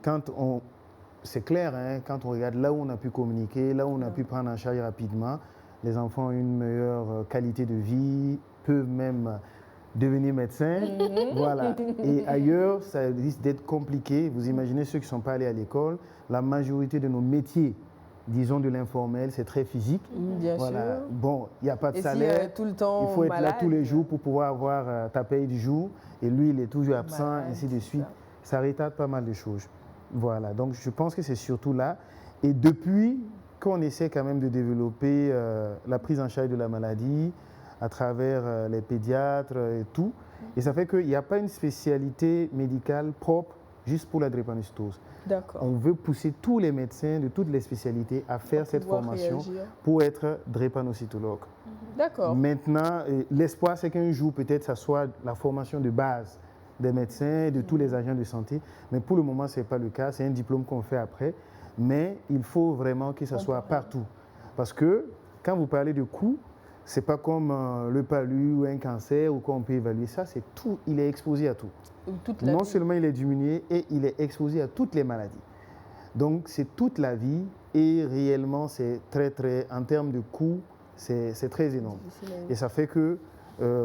c'est clair, hein, quand on regarde là où on a pu communiquer, là où on a pu prendre en charge rapidement, les enfants ont une meilleure qualité de vie, peuvent même devenir médecins. Voilà. Et ailleurs, ça risque d'être compliqué. Vous imaginez ceux qui ne sont pas allés à l'école, la majorité de nos métiers, disons de l'informel, c'est très physique. Bien sûr. Bon, il n'y a pas de et salaire. Si, tout le temps il faut être malade, là tous les jours pour pouvoir avoir ta paye du jour. Et lui, il est toujours absent, malade, ainsi de suite. Ça retarde pas mal de choses. Voilà. Donc, je pense que c'est surtout là. Et depuis qu'on essaie quand même de développer la prise en charge de la maladie à travers les pédiatres et tout, et ça fait qu'il n'y a pas une spécialité médicale propre juste pour la drépanocytose. On veut pousser tous les médecins de toutes les spécialités à faire cette formation pour être drépanocytologue. D'accord. Maintenant, l'espoir, c'est qu'un jour, peut-être, ça soit la formation de base des médecins et de tous les agents de santé. Mais pour le moment, ce n'est pas le cas. C'est un diplôme qu'on fait après. Mais il faut vraiment que ça soit partout. Parce que quand vous parlez de coûts, ce n'est pas comme le palu ou un cancer ou quoi on peut évaluer ça. C'est tout. Il est exposé à tout. Non seulement il est diminué, et il est exposé à toutes les maladies. Donc, c'est toute la vie. Et réellement, c'est très, en termes de coûts, c'est très énorme. Et ça fait que,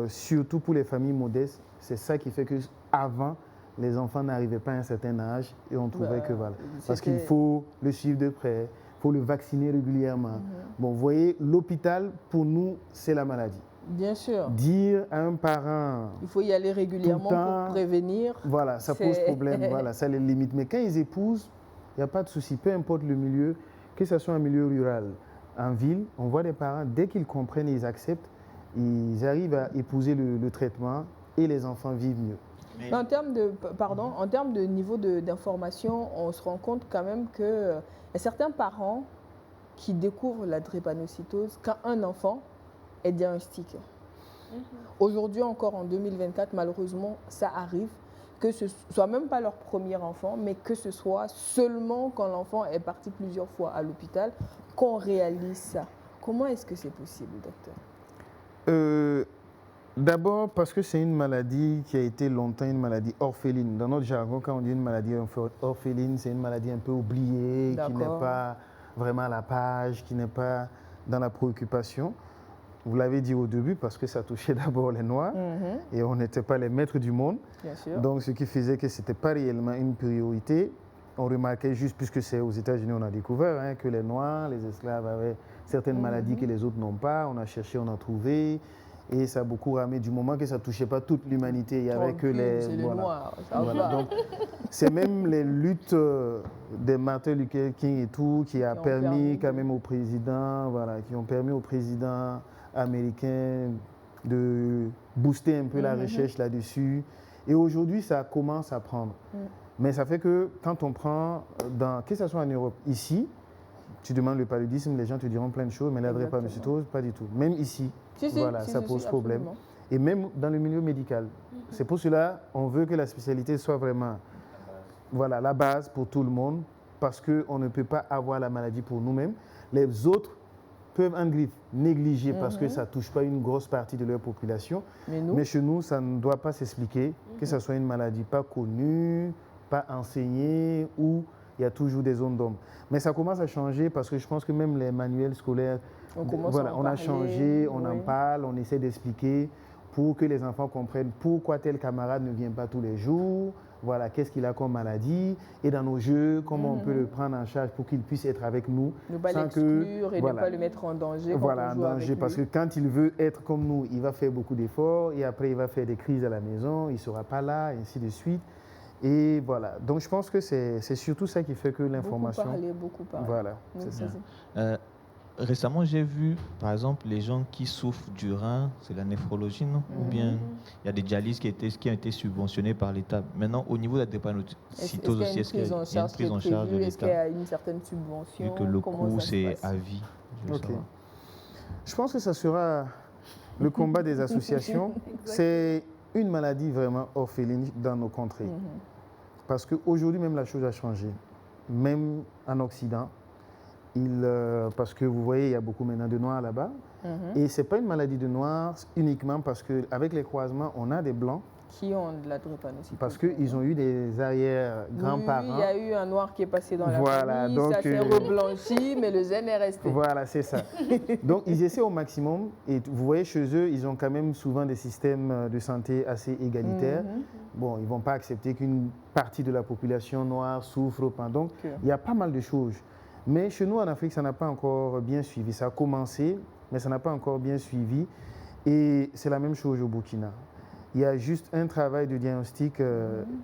surtout pour les familles modestes, c'est ça qui fait qu'avant, les enfants n'arrivaient pas à un certain âge et on trouvait que voilà. Parce qu'il faut le suivre de près, il faut le vacciner régulièrement. Bon, vous voyez, l'hôpital, pour nous, c'est la maladie. Bien sûr. Dire à un parent... Il faut y aller régulièrement pour prévenir. Voilà, ça pose problème, voilà, ça les limite. Mais quand ils épousent, il n'y a pas de souci, peu importe le milieu, que ce soit un milieu rural, en ville, on voit des parents, dès qu'ils comprennent et ils acceptent, ils arrivent à épouser le traitement et les enfants vivent mieux. Mais en termes de niveau d'information, on se rend compte quand même qu'il y a certains parents qui découvrent la drépanocytose quand un enfant est diagnostiqué. Aujourd'hui encore, en 2024, malheureusement, ça arrive que ce soit même pas leur premier enfant, mais que ce soit seulement quand l'enfant est parti plusieurs fois à l'hôpital qu'on réalise ça. Comment est-ce que c'est possible, docteur? D'abord parce que c'est une maladie qui a été longtemps une maladie orpheline. Dans notre jargon, quand on dit une maladie orpheline, c'est une maladie un peu oubliée, qui n'est pas vraiment à la page, qui n'est pas dans la préoccupation. Vous l'avez dit au début, parce que ça touchait d'abord les Noirs et on n'était pas les maîtres du monde. Bien sûr. Donc, ce qui faisait que ce n'était pas réellement une priorité. On remarquait juste, puisque c'est aux États-Unis, on a découvert que les Noirs, les esclaves avaient certaines maladies que les autres n'ont pas. On a cherché, on a trouvé. Et ça a beaucoup ramé du moment que ça ne touchait pas toute l'humanité. Il n'y avait que les Noirs. Donc, c'est même les luttes des Martin Luther King et tout qui a permis quand même au président, qui ont permis au président américain de booster un peu la recherche là-dessus. Et aujourd'hui, ça commence à prendre. Mais ça fait que quand on prend, que ce soit en Europe, ici, tu demandes le paludisme, les gens te diront plein de choses, mais la drépanocytose, pas du tout. Même ici, ça pose problème. Et même dans le milieu médical. C'est pour cela qu'on veut que la spécialité soit vraiment la base pour tout le monde, parce qu'on ne peut pas avoir la maladie pour nous-mêmes. Les autres peuvent en négliger parce que ça ne touche pas une grosse partie de leur population. Mais chez nous, ça ne doit pas s'expliquer, que ce soit une maladie pas connue, pas enseignée, ou il y a toujours des zones d'ombre. Mais ça commence à changer parce que je pense que même les manuels scolaires, on a changé, on en parle, on essaie d'expliquer pour que les enfants comprennent pourquoi tel camarade ne vient pas tous les jours, qu'est-ce qu'il a comme maladie, et dans nos jeux, comment on peut le prendre en charge pour qu'il puisse être avec nous. Ne pas l'exclure et ne pas le mettre en danger. En danger, parce que quand il veut être comme nous, il va faire beaucoup d'efforts, et après il va faire des crises à la maison, il ne sera pas là, et ainsi de suite. Et voilà, donc je pense que c'est surtout ça qui fait que l'information... Beaucoup parler. Voilà, c'est ça. Récemment, j'ai vu, par exemple, les gens qui souffrent du rein, c'est la néphrologie, non? Ou bien il y a des dialyses qui ont été subventionnées par l'État. Maintenant, au niveau de la drépanocytose aussi, est-ce qu'il y a une prise en charge de l'État? Est-ce qu'il y a une certaine subvention? Vu que le coût, c'est à vie. Je pense que ça sera le combat des associations. C'est une maladie vraiment orpheline dans nos contrées. Parce qu'aujourd'hui, même la chose a changé. même en Occident. Parce que vous voyez, il y a beaucoup maintenant de noirs là-bas. Et ce n'est pas une maladie de noirs uniquement parce qu'avec les croisements, on a des blancs. Qui ont de la drépanocytose. Parce qu'ils ont eu des arrière-grands-parents. Oui, il y a eu un noir qui est passé dans la famille, donc, ça s'est reblanchi, mais le gène est resté. Voilà, c'est ça. Donc, ils essaient au maximum. Et vous voyez, chez eux, ils ont quand même souvent des systèmes de santé assez égalitaires. Bon, ils ne vont pas accepter qu'une partie de la population noire souffre pendant. Donc, il y a pas mal de choses. Mais chez nous, en Afrique, ça n'a pas encore bien suivi. Ça a commencé, mais ça n'a pas encore bien suivi. Et c'est la même chose au Burkina. Il y a juste un travail de diagnostic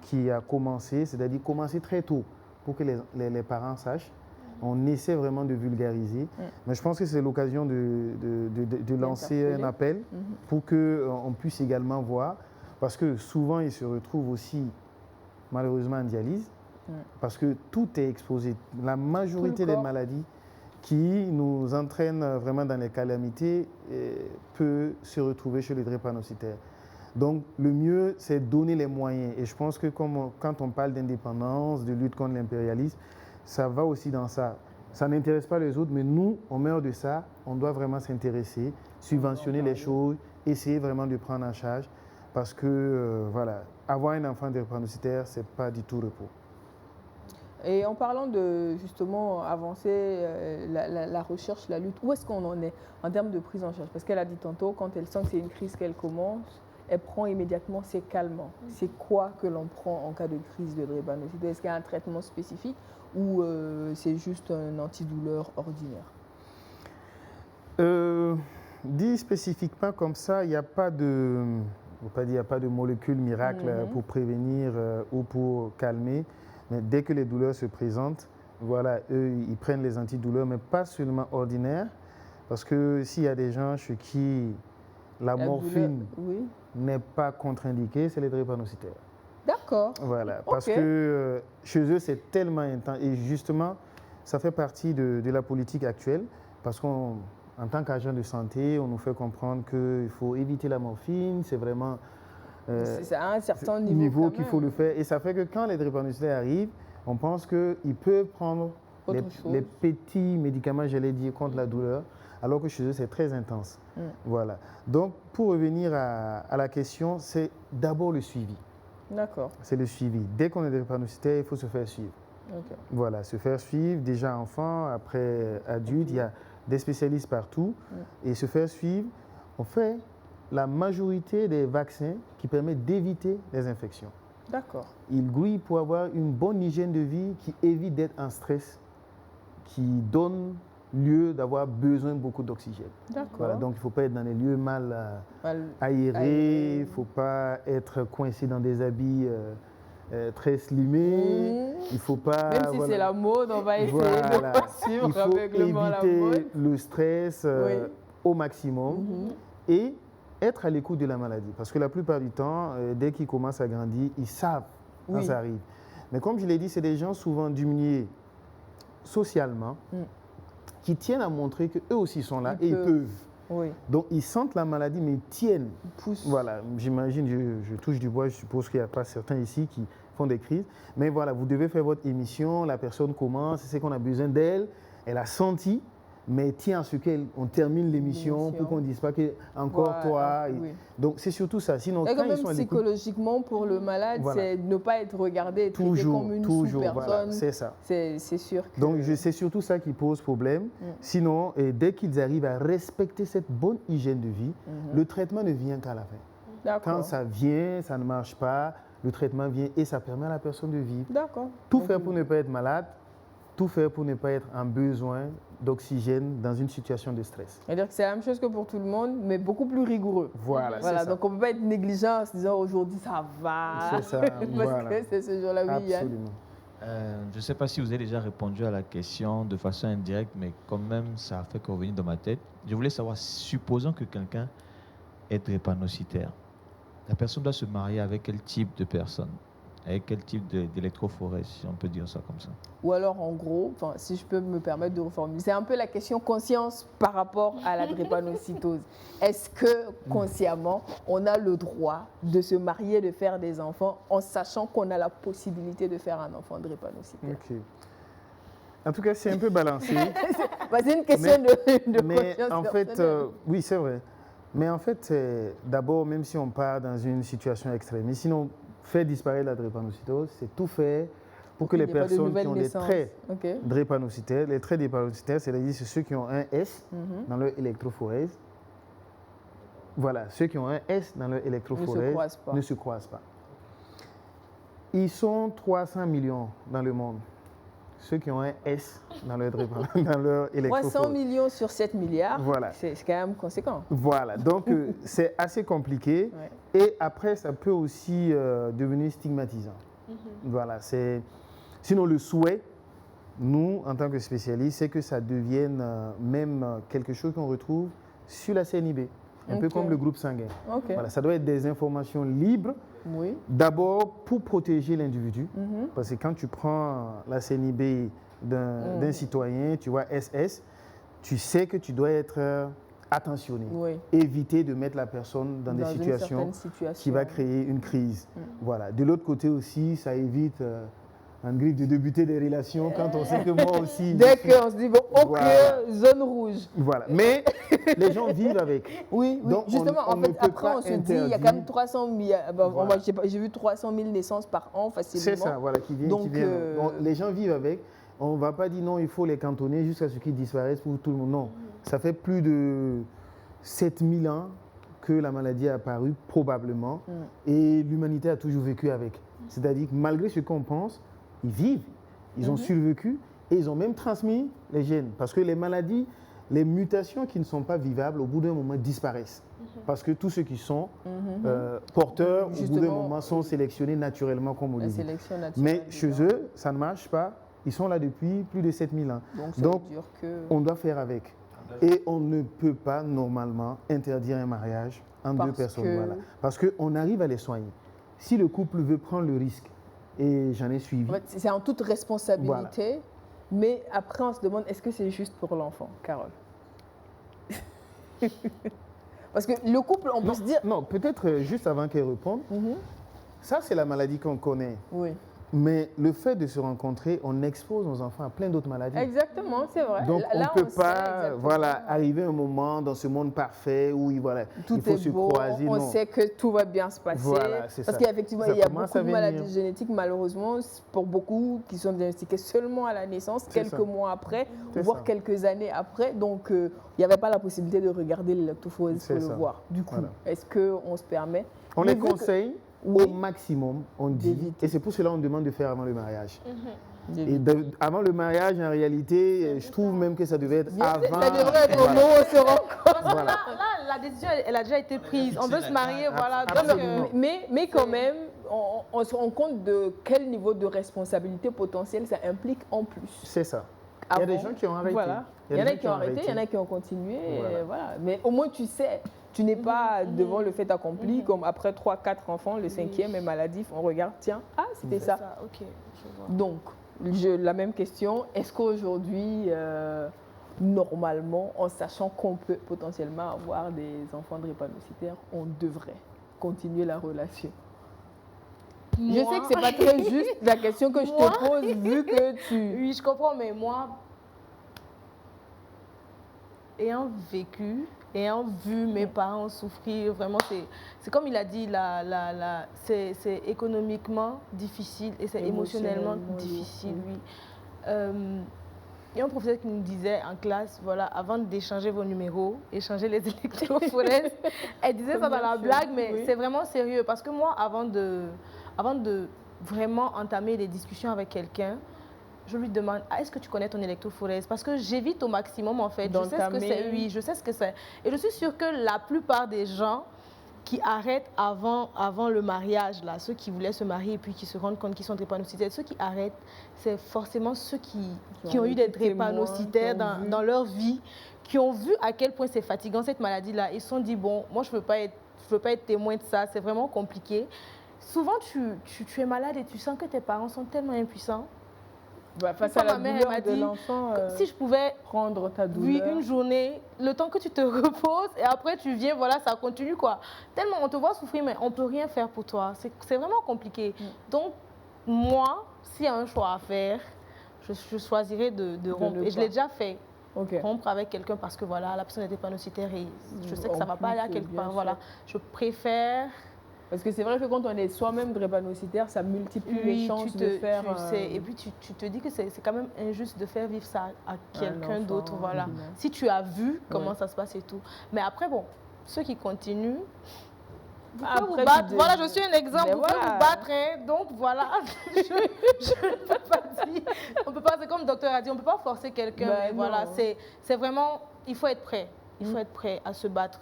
qui a commencé, c'est-à-dire commencer très tôt pour que les parents sachent. On essaie vraiment de vulgariser. Mais je pense que c'est l'occasion de lancer un appel pour qu'on puisse également voir. Parce que souvent, ils se retrouvent aussi, malheureusement, en dialyse. Parce que tout est exposé. La majorité des maladies qui nous entraînent vraiment dans les calamités peut se retrouver chez les drépanocytaires. Donc, le mieux, c'est donner les moyens. Et je pense que quand on parle d'indépendance, de lutte contre l'impérialisme, ça va aussi dans ça. Ça n'intéresse pas les autres, mais nous, on meurt de ça. On doit vraiment s'intéresser, subventionner les choses, essayer vraiment de prendre en charge. Parce que, voilà, avoir un enfant drépanocytaire, ce n'est pas du tout repos. Et en parlant de, justement, avancer la recherche, la lutte, où est-ce qu'on en est en termes de prise en charge? Parce qu'elle a dit tantôt, quand elle sent que c'est une crise qu'elle commence, elle prend immédiatement ses calmants. C'est quoi que l'on prend en cas de crise de drépanocytose? Est-ce qu'il y a un traitement spécifique ou c'est juste un antidouleur ordinaire? Dit spécifiquement comme ça, il n'y a pas de, il n'y a pas de molécule miracle pour prévenir ou pour calmer. Mais dès que les douleurs se présentent, voilà, eux, ils prennent les antidouleurs, mais pas seulement ordinaires. Parce que s'il y a des gens chez qui la morphine n'est pas contre-indiquée, c'est les drépanocytaires. D'accord. Voilà, parce que chez eux, c'est tellement intense. Et justement, ça fait partie de la politique actuelle. Parce qu'en tant qu'agent de santé, on nous fait comprendre qu'il faut éviter la morphine. C'est vraiment c'est à un certain niveau qu'il faut le faire. Et ça fait que quand les drépanocytaires arrivent, on pense qu'ils peuvent prendre les petits médicaments, j'allais dire, contre la douleur, alors que chez eux, c'est très intense. Voilà. Donc, pour revenir à la question, c'est d'abord le suivi. D'accord. C'est le suivi. Dès qu'on est drépanocytaire, il faut se faire suivre. Voilà, se faire suivre, déjà enfant, après adulte, il y a des spécialistes partout. Et se faire suivre, on fait la majorité des vaccins qui permettent d'éviter les infections. D'accord. Il grouille pour avoir une bonne hygiène de vie qui évite d'être en stress, qui donne lieu d'avoir besoin de beaucoup d'oxygène. Voilà, donc il ne faut pas être dans des lieux mal aérés, il ne faut pas être coincé dans des habits très slimés, il ne faut pas... Même si c'est la mode, on va essayer de suivre aveuglement la mode. Il faut éviter le stress au maximum et être à l'écoute de la maladie. Parce que la plupart du temps, dès qu'ils commencent à grandir, ils savent quand ça arrive. Mais comme je l'ai dit, c'est des gens souvent diminués socialement, qui tiennent à montrer qu'eux aussi sont là et ils peuvent. Donc ils sentent la maladie, mais ils tiennent. Ils poussent. Voilà, j'imagine, je touche du bois, je suppose qu'il n'y a pas certains ici qui font des crises. Mais voilà, vous devez faire votre émission, la personne commence, c'est qu'on a besoin d'elle, elle a senti, mais tiens à ce qu'on termine l'émission pour qu'on ne dise pas que encore toi. Donc c'est surtout ça. Sinon, et quand même psychologiquement pour le malade, c'est ne pas être regardé et traité comme une sous-personne. Voilà, c'est ça. C'est sûr que... Donc c'est surtout ça qui pose problème. Sinon, dès qu'ils arrivent à respecter cette bonne hygiène de vie, le traitement ne vient qu'à la fin. Quand ça vient, ça ne marche pas, le traitement vient et ça permet à la personne de vivre. D'accord. Tout faire pour ne pas être malade, tout faire pour ne pas être en besoin d'oxygène dans une situation de stress. C'est-à-dire que c'est la même chose que pour tout le monde, mais beaucoup plus rigoureux. Voilà, c'est ça. Donc on ne peut pas être négligent en se disant aujourd'hui ça va. C'est ça, parce que c'est ce jour-là, oui, Yann. Absolument. Je ne sais pas si vous avez déjà répondu à la question de façon indirecte, mais quand même, ça a fait revenir dans ma tête. Je voulais savoir, supposons que quelqu'un est drépanocytaire. La personne doit se marier avec quel type de personne? Avec quel type d'électrophorèse, si on peut dire ça comme ça? Ou alors, en gros, si je peux me permettre de reformuler, c'est un peu la question conscience par rapport à la drépanocytose. Est-ce que, consciemment, on a le droit de se marier, de faire des enfants, en sachant qu'on a la possibilité de faire un enfant drépanocytaire? En tout cas, c'est un peu balancé. C'est une question de mais conscience en fait, personnelle. oui, c'est vrai. Mais en fait, d'abord, même si on part dans une situation extrême, mais sinon, faire disparaître la drépanocytose, c'est tout faire pour que les personnes qui ont des traits drépanocytaires, les traits drépanocytaires, c'est-à-dire ceux qui ont un S dans leur électrophorèse, voilà, ceux qui ont un S dans leur électrophorèse ne se croisent pas. Ils sont 300 millions dans le monde, ceux qui ont un S dans leur électrophorèse. 300 millions sur 7 milliards, voilà. C'est quand même conséquent. Voilà, donc c'est assez compliqué. Ouais. Et après, ça peut aussi devenir stigmatisant. Voilà, c'est... Sinon, le souhait, nous, en tant que spécialistes, c'est que ça devienne même quelque chose qu'on retrouve sur la CNIB, un peu comme le groupe sanguin. Voilà, ça doit être des informations libres, d'abord pour protéger l'individu, parce que quand tu prends la CNIB d'un citoyen, tu vois SS, tu sais que tu dois être attentionné, éviter de mettre la personne dans des situations qui va créer une crise. Voilà. De l'autre côté aussi, ça évite... en griffe de débuter des relations quand on sait que moi aussi... Dès qu'on se dit, bon, ok, zone rouge. Voilà, mais les gens vivent avec. Oui, oui. Donc, justement, en fait, après on se dit, il y a quand même 300 000, j'ai vu 300 000 naissances par an facilement. C'est ça, voilà, qui viennent. Donc, les gens vivent avec. On ne va pas dire non, il faut les cantonner jusqu'à ce qu'ils disparaissent pour tout le monde. Non, ça fait plus de 7000 ans que la maladie a apparu, probablement, et l'humanité a toujours vécu avec. C'est-à-dire que malgré ce qu'on pense, ils vivent, ils ont survécu et ils ont même transmis les gènes. Parce que les maladies, les mutations qui ne sont pas vivables, au bout d'un moment, disparaissent. Parce que tous ceux qui sont porteurs, au bout d'un moment, sont sélectionnés naturellement, comme on le dit. Mais chez eux, ça ne marche pas. Ils sont là depuis plus de 7000 ans. Donc on doit faire avec. Et on ne peut pas, normalement, interdire un mariage entre deux personnes. Voilà. Parce qu'on arrive à les soigner. Si le couple veut prendre le risque, et j'en ai suivi. C'est en toute responsabilité, mais après on se demande, est-ce que c'est juste pour l'enfant, Carole? Parce que le couple, on peut se dire... Non, peut-être juste avant qu'elle réponde, ça c'est la maladie qu'on connaît. Oui. Mais le fait de se rencontrer, on expose nos enfants à plein d'autres maladies. Exactement, c'est vrai. Donc on ne peut pas arriver à un moment dans ce monde parfait où il faut se croiser. On sait que tout va bien se passer. Voilà, parce qu'effectivement, il y a beaucoup de maladies génétiques, malheureusement, pour beaucoup qui sont diagnostiquées seulement à la naissance, quelques mois après, voire quelques années après. Donc il n'y avait pas la possibilité de regarder l'électrophorèse pour le voir. Du coup, est-ce qu'on se permet? On les conseille. Au maximum, on dit, et c'est pour cela qu'on demande de faire avant le mariage. Et avant le mariage, en réalité, je trouve même que ça devait être avant. Ça devrait être au moment où on se rencontre. Voilà. Là, la décision, elle a déjà été prise. On veut se marier, voilà. Mais quand même, on se rend compte de quel niveau de responsabilité potentielle ça implique en plus. C'est ça. Il y a des gens qui ont arrêté. Voilà. Il y en a qui ont arrêté, il y en a qui ont continué. Voilà. Mais au moins, tu sais. Tu n'es pas devant le fait accompli, comme après 3-4 enfants, le 5e est maladif, on regarde, tiens, c'était ça. Okay, donc, la même question, est-ce qu'aujourd'hui, normalement, en sachant qu'on peut potentiellement avoir des enfants drépanocytaires, on devrait continuer la relation? Je sais que ce n'est pas très juste la question que je te pose, vu que tu... Oui, je comprends, mais moi, ayant vécu... Ayant vu mes parents souffrir, vraiment, c'est comme il a dit, c'est économiquement difficile et c'est émotionnellement difficile, oui. Il y a un professeur qui nous disait en classe, voilà, avant d'échanger vos numéros, échanger les électrophorèses, elle disait ça dans la blague, mais c'est vraiment sérieux. Parce que moi, avant de vraiment entamer des discussions avec quelqu'un, je lui demande, est-ce que tu connais ton électrophorèse? Parce que j'évite au maximum, en fait. Je sais ce que c'est. Oui, je sais ce que c'est. Et je suis sûre que la plupart des gens qui arrêtent avant le mariage, là, ceux qui voulaient se marier et puis qui se rendent compte qu'ils sont drépanocytaires, ceux qui arrêtent, c'est forcément ceux qui ont eu des drépanocytaires dans leur vie, qui ont vu à quel point c'est fatigant, cette maladie-là. Ils se sont dit, bon, moi, je ne veux pas être témoin de ça, c'est vraiment compliqué. Souvent, tu es malade et tu sens que tes parents sont tellement impuissants. Face à la douleur de l'enfant, si je pouvais prendre ta douleur. Oui, une journée, le temps que tu te reposes et après tu viens, voilà, ça continue quoi. Tellement on te voit souffrir, mais on ne peut rien faire pour toi. C'est vraiment compliqué. Donc, moi, s'il y a un choix à faire, je choisirais de rompre. Et je l'ai déjà fait. Okay. Rompre avec quelqu'un parce que voilà, la personne était drépanocytaire et je sais que ça ne va pas aller à quelque part. Voilà. Je préfère... Parce que c'est vrai que quand on est soi-même drépanocytaire, ça multiplie les chances de faire... Et puis tu te dis que c'est quand même injuste de faire vivre ça à quelqu'un d'autre. Voilà. Si tu as vu comment ça se passe et tout. Mais après, bon, ceux qui continuent... Après, voilà, je suis un exemple, vous pouvez vous battre, hein, donc voilà, je ne peux pas dire, on peut pas, c'est comme le docteur a dit, on ne peut pas forcer quelqu'un, mais voilà, c'est vraiment, il faut être prêt, à se battre.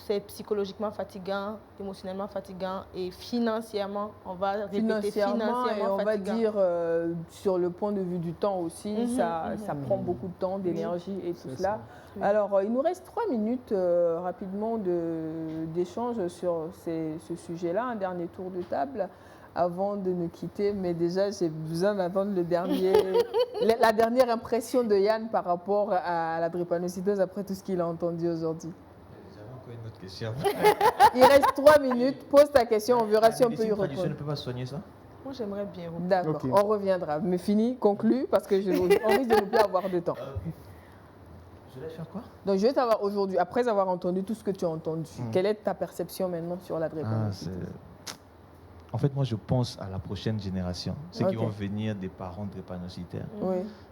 C'est psychologiquement fatigant, émotionnellement fatigant et financièrement, on va répéter, financièrement et on va dire sur le point de vue du temps aussi, ça prend beaucoup de temps, d'énergie et tout cela. Alors, il nous reste 3 minutes rapidement d'échange sur ce sujet-là, un dernier tour de table avant de nous quitter. Mais déjà, j'ai besoin d'entendre la dernière impression de Yann par rapport à la drépanocytose après tout ce qu'il a entendu aujourd'hui. Une autre question. Il reste 3 minutes. Pose ta question, on verra si on peut y répondre. Je ne peux pas soigner ça? Moi, j'aimerais bien. D'accord, on reviendra. Mais fini, conclue, parce que on risque de ne plus avoir de temps. Je vais faire quoi? Donc, je vais savoir aujourd'hui, après avoir entendu tout ce que tu as entendu, quelle est ta perception maintenant sur la drépanocytose? En fait, moi, je pense à la prochaine génération, ceux qui vont venir des parents drépanocytaires.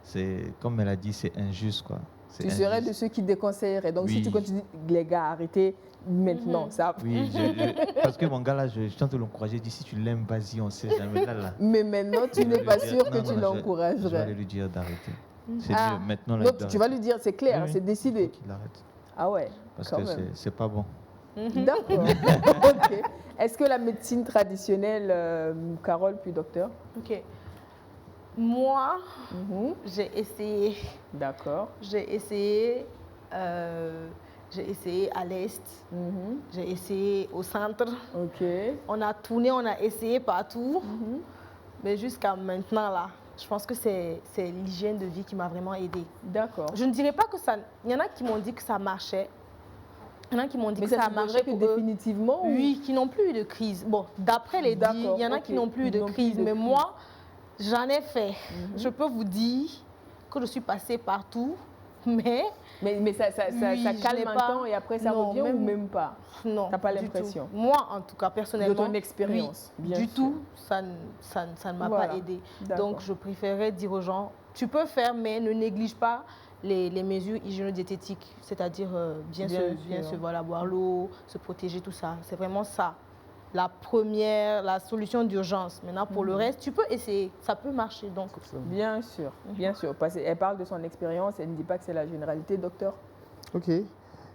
C'est, comme elle a dit, c'est injuste, quoi. Tu serais de ceux qui déconseilleraient. Donc, si tu continues, les gars, arrêtez maintenant. Ça... Oui, parce que mon gars, là, je tente de l'encourager. Je dis, si tu l'aimes, vas-y, on ne sait jamais. Là. Mais maintenant, tu n'es pas sûr que tu l'encouragerais. Je vais aller lui dire d'arrêter. C'est mieux maintenant. Là, donc, tu vas lui dire, c'est clair, c'est décidé. Il faut qu'il arrête. Ah ouais. Parce que c'est pas bon. D'accord. Okay. Est-ce que la médecine traditionnelle, Carole, puis docteur? Ok. Moi, j'ai essayé. D'accord. J'ai essayé à l'Est, j'ai essayé au centre. Ok. On a tourné, on a essayé partout. Mais jusqu'à maintenant, là, je pense que c'est l'hygiène de vie qui m'a vraiment aidée. D'accord. Je ne dirais pas que ça... Il y en a qui m'ont dit que ça marchait. Il y en a qui m'ont dit que ça marchait pour eux. Définitivement? Oui, qui n'ont plus eu de crise. Bon, d'après les dits, il y en a qui n'ont plus eu de crise. Mais moi, j'en ai fait. Je peux vous dire que je suis passée partout, mais ça calme un temps et après ça revient ou même pas? Non. T'as pas l'impression? Moi, en tout cas, personnellement. De ton expérience, bien du sûr. tout, ça ne m'a pas aidée. Donc, je préférais dire aux gens, tu peux faire, mais ne néglige pas les mesures hygiéno-diététiques, c'est-à-dire bien se voilà, boire l'eau, se protéger, tout ça. C'est vraiment ça. La solution d'urgence. Maintenant, pour le reste, tu peux essayer, ça peut marcher. Donc. Bien sûr, bien sûr. Parce qu'elle parle de son expérience, elle ne dit pas que c'est la généralité, docteur. Ok.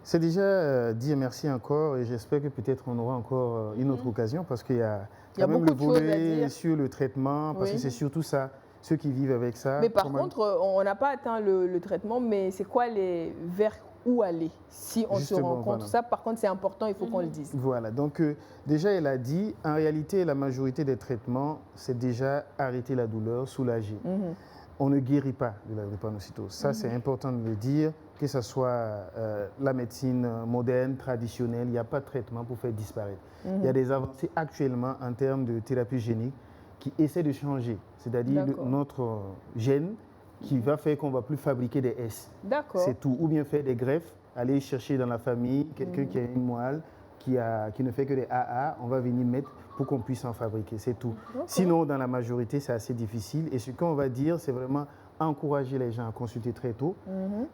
C'est déjà dit merci encore et j'espère que peut-être on aura encore une autre occasion parce qu'il y a quand même le volet sur le traitement, parce que c'est surtout ça, ceux qui vivent avec ça. Mais par contre, on n'a pas atteint le traitement, mais c'est quoi vers où aller si on se rend compte? Ça, par contre, c'est important, il faut qu'on le dise. Voilà, donc déjà, elle a dit, en réalité, la majorité des traitements, c'est déjà arrêter la douleur, soulager. On ne guérit pas de la drépanocytose. Ça, c'est important de le dire, que ce soit la médecine moderne, traditionnelle, il n'y a pas de traitement pour faire disparaître. Il y a des avancées actuellement en termes de thérapie génique qui essaient de changer, c'est-à-dire notre gène qui va faire qu'on ne va plus fabriquer des S. D'accord. C'est tout. Ou bien faire des greffes, aller chercher dans la famille quelqu'un qui a une moelle, qui ne fait que des AA, on va venir mettre pour qu'on puisse en fabriquer, c'est tout. Sinon, dans la majorité, c'est assez difficile. Et ce qu'on va dire, c'est vraiment encourager les gens à consulter très tôt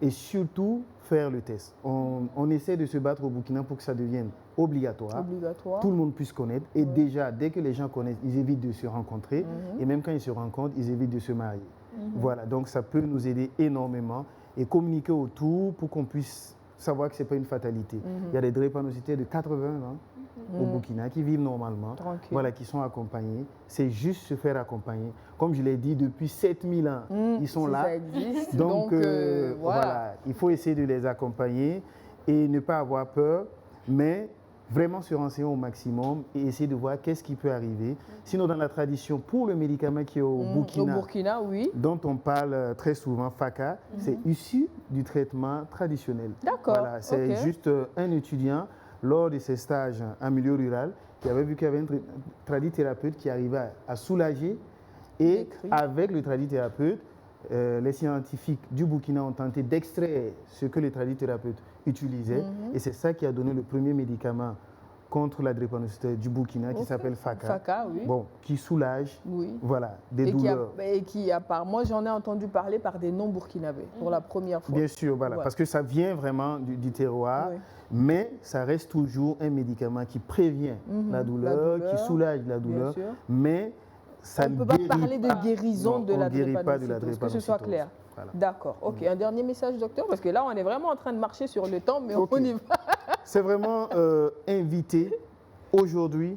et surtout faire le test. On essaie de se battre au Burkina pour que ça devienne obligatoire. Tout le monde puisse connaître. Et déjà, dès que les gens connaissent, ils évitent de se rencontrer. Et même quand ils se rencontrent, ils évitent de se marier. Voilà, donc ça peut nous aider énormément et communiquer autour pour qu'on puisse savoir que ce n'est pas une fatalité. Il y a des drépanocytaires de 80 ans au Burkina qui vivent normalement, voilà, qui sont accompagnés. C'est juste se faire accompagner. Comme je l'ai dit, depuis 7000 ans, ils sont là. Ça existe. Donc voilà, il faut essayer de les accompagner et ne pas avoir peur, mais vraiment se renseigner au maximum et essayer de voir qu'est-ce qui peut arriver. Sinon, dans la tradition, pour le médicament qui est au Burkina, dont on parle très souvent, FACA, c'est issu du traitement traditionnel. D'accord. Voilà, c'est juste un étudiant, lors de ses stages en milieu rural, qui avait vu qu'il y avait un tradithérapeute qui arrivait à soulager et avec le tradithérapeute, les scientifiques du Burkina ont tenté d'extraire ce que les tradithérapeutes utilisaient. Et c'est ça qui a donné le premier médicament contre la drépanocytose du Burkina qui s'appelle Faka. Faka, oui. Bon, qui soulage voilà, des douleurs. Et qui apparemment, j'en ai entendu parler par des non-burkinabés pour la première fois. Bien sûr, voilà, parce que ça vient vraiment du terroir, mais ça reste toujours un médicament qui prévient la douleur, qui soulage la douleur, mais ça on ne peut pas parler de guérison de la drépanocytose, que ce soit clair. Voilà. D'accord. Ok, un dernier message, docteur, parce que là, on est vraiment en train de marcher sur le temps, mais on y va. C'est vraiment invité aujourd'hui.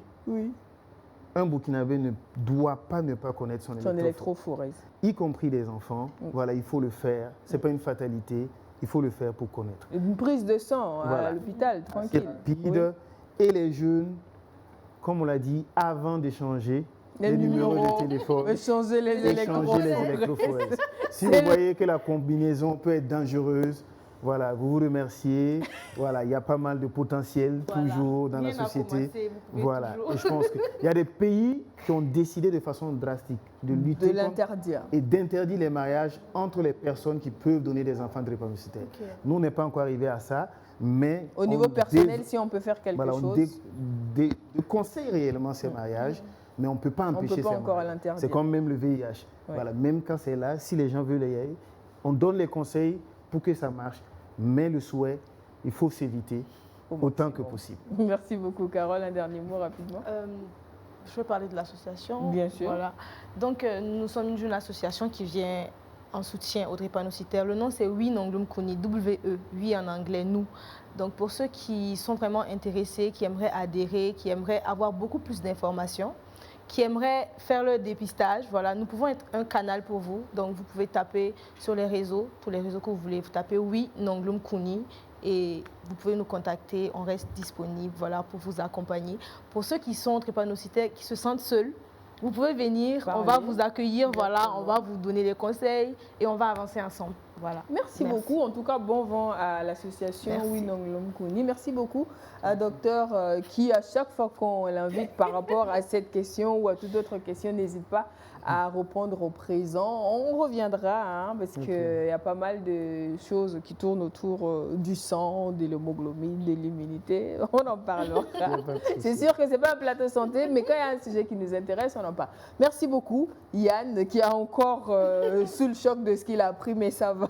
Un Burkinabé ne doit pas ne pas connaître son électrophorèse. Y compris les enfants. Voilà, il faut le faire. Ce n'est pas une fatalité. Il faut le faire pour connaître. Une prise de sang à l'hôpital, tranquille. Rapide. Et les jeunes, comme on l'a dit, avant d'échanger les numéros de téléphone, échanger les électrophorèses. Si vous voyez que la combinaison peut être dangereuse, voilà, vous remerciez. Voilà, il y a pas mal de potentiel toujours dans la société. Voilà, et je pense qu'il y a des pays qui ont décidé de façon drastique de lutter de l'interdire et d'interdire les mariages entre les personnes qui peuvent donner des enfants drépanocytaires. Nous, on n'est pas encore arrivé à ça, mais au niveau personnel, si on peut faire quelque chose, on conseille réellement ces mariages. Mais on ne peut pas empêcher ça. C'est comme même le VIH. Voilà, même quand c'est là, si les gens veulent y aller, on donne les conseils pour que ça marche. Mais le souhait, il faut s'éviter autant que possible. Merci beaucoup, Carole. Un dernier mot rapidement. Je veux parler de l'association. Bien sûr. Voilà. Donc, nous sommes une jeune association qui vient en soutien aux drépanocytaires. Le nom, c'est Oui Nonglum Kuni, W-E, oui en anglais, nous. Donc, pour ceux qui sont vraiment intéressés, qui aimeraient adhérer, qui aimeraient avoir beaucoup plus d'informations, qui aimeraient faire le dépistage, voilà, nous pouvons être un canal pour vous. Donc, vous pouvez taper sur les réseaux, tous les réseaux que vous voulez. Vous tapez Oui Nonglum Kuni et vous pouvez nous contacter. On reste disponible, voilà, pour vous accompagner. Pour ceux qui sont drépanocytaires, qui se sentent seuls, vous pouvez venir, on va vous accueillir, voilà, on va vous donner des conseils et on va avancer ensemble. Voilà. Merci beaucoup. En tout cas, bon vent à l'association Oui Nonglum Kuni. Merci beaucoup à docteur qui, à chaque fois qu'on l'invite par rapport à cette question ou à toute autre question, n'hésite pas à répondre au présent. On reviendra parce qu'il y a pas mal de choses qui tournent autour du sang, de l'hémoglobine, de l'immunité. On en parlera. C'est sûr que ce n'est pas un plateau santé, mais quand il y a un sujet qui nous intéresse, on en parle. Merci beaucoup, Yann, qui est encore sous le choc de ce qu'il a appris, mais ça va.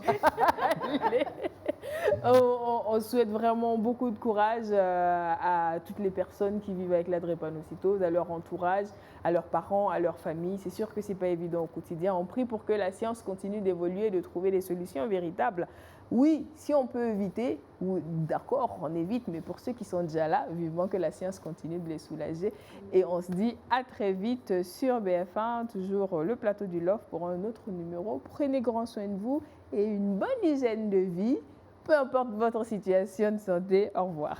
On souhaite vraiment beaucoup de courage à toutes les personnes qui vivent avec la drépanocytose, à leur entourage, à leurs parents, à leur famille. C'est sûr que ce n'est pas évident au quotidien. On prie pour que la science continue d'évoluer et de trouver des solutions véritables. Oui, si on peut éviter, d'accord, on évite, mais pour ceux qui sont déjà là, vivement que la science continue de les soulager. Et on se dit à très vite sur BF1, toujours le plateau du Loft pour un autre numéro. Prenez grand soin de vous et une bonne hygiène de vie, peu importe votre situation de santé. Au revoir.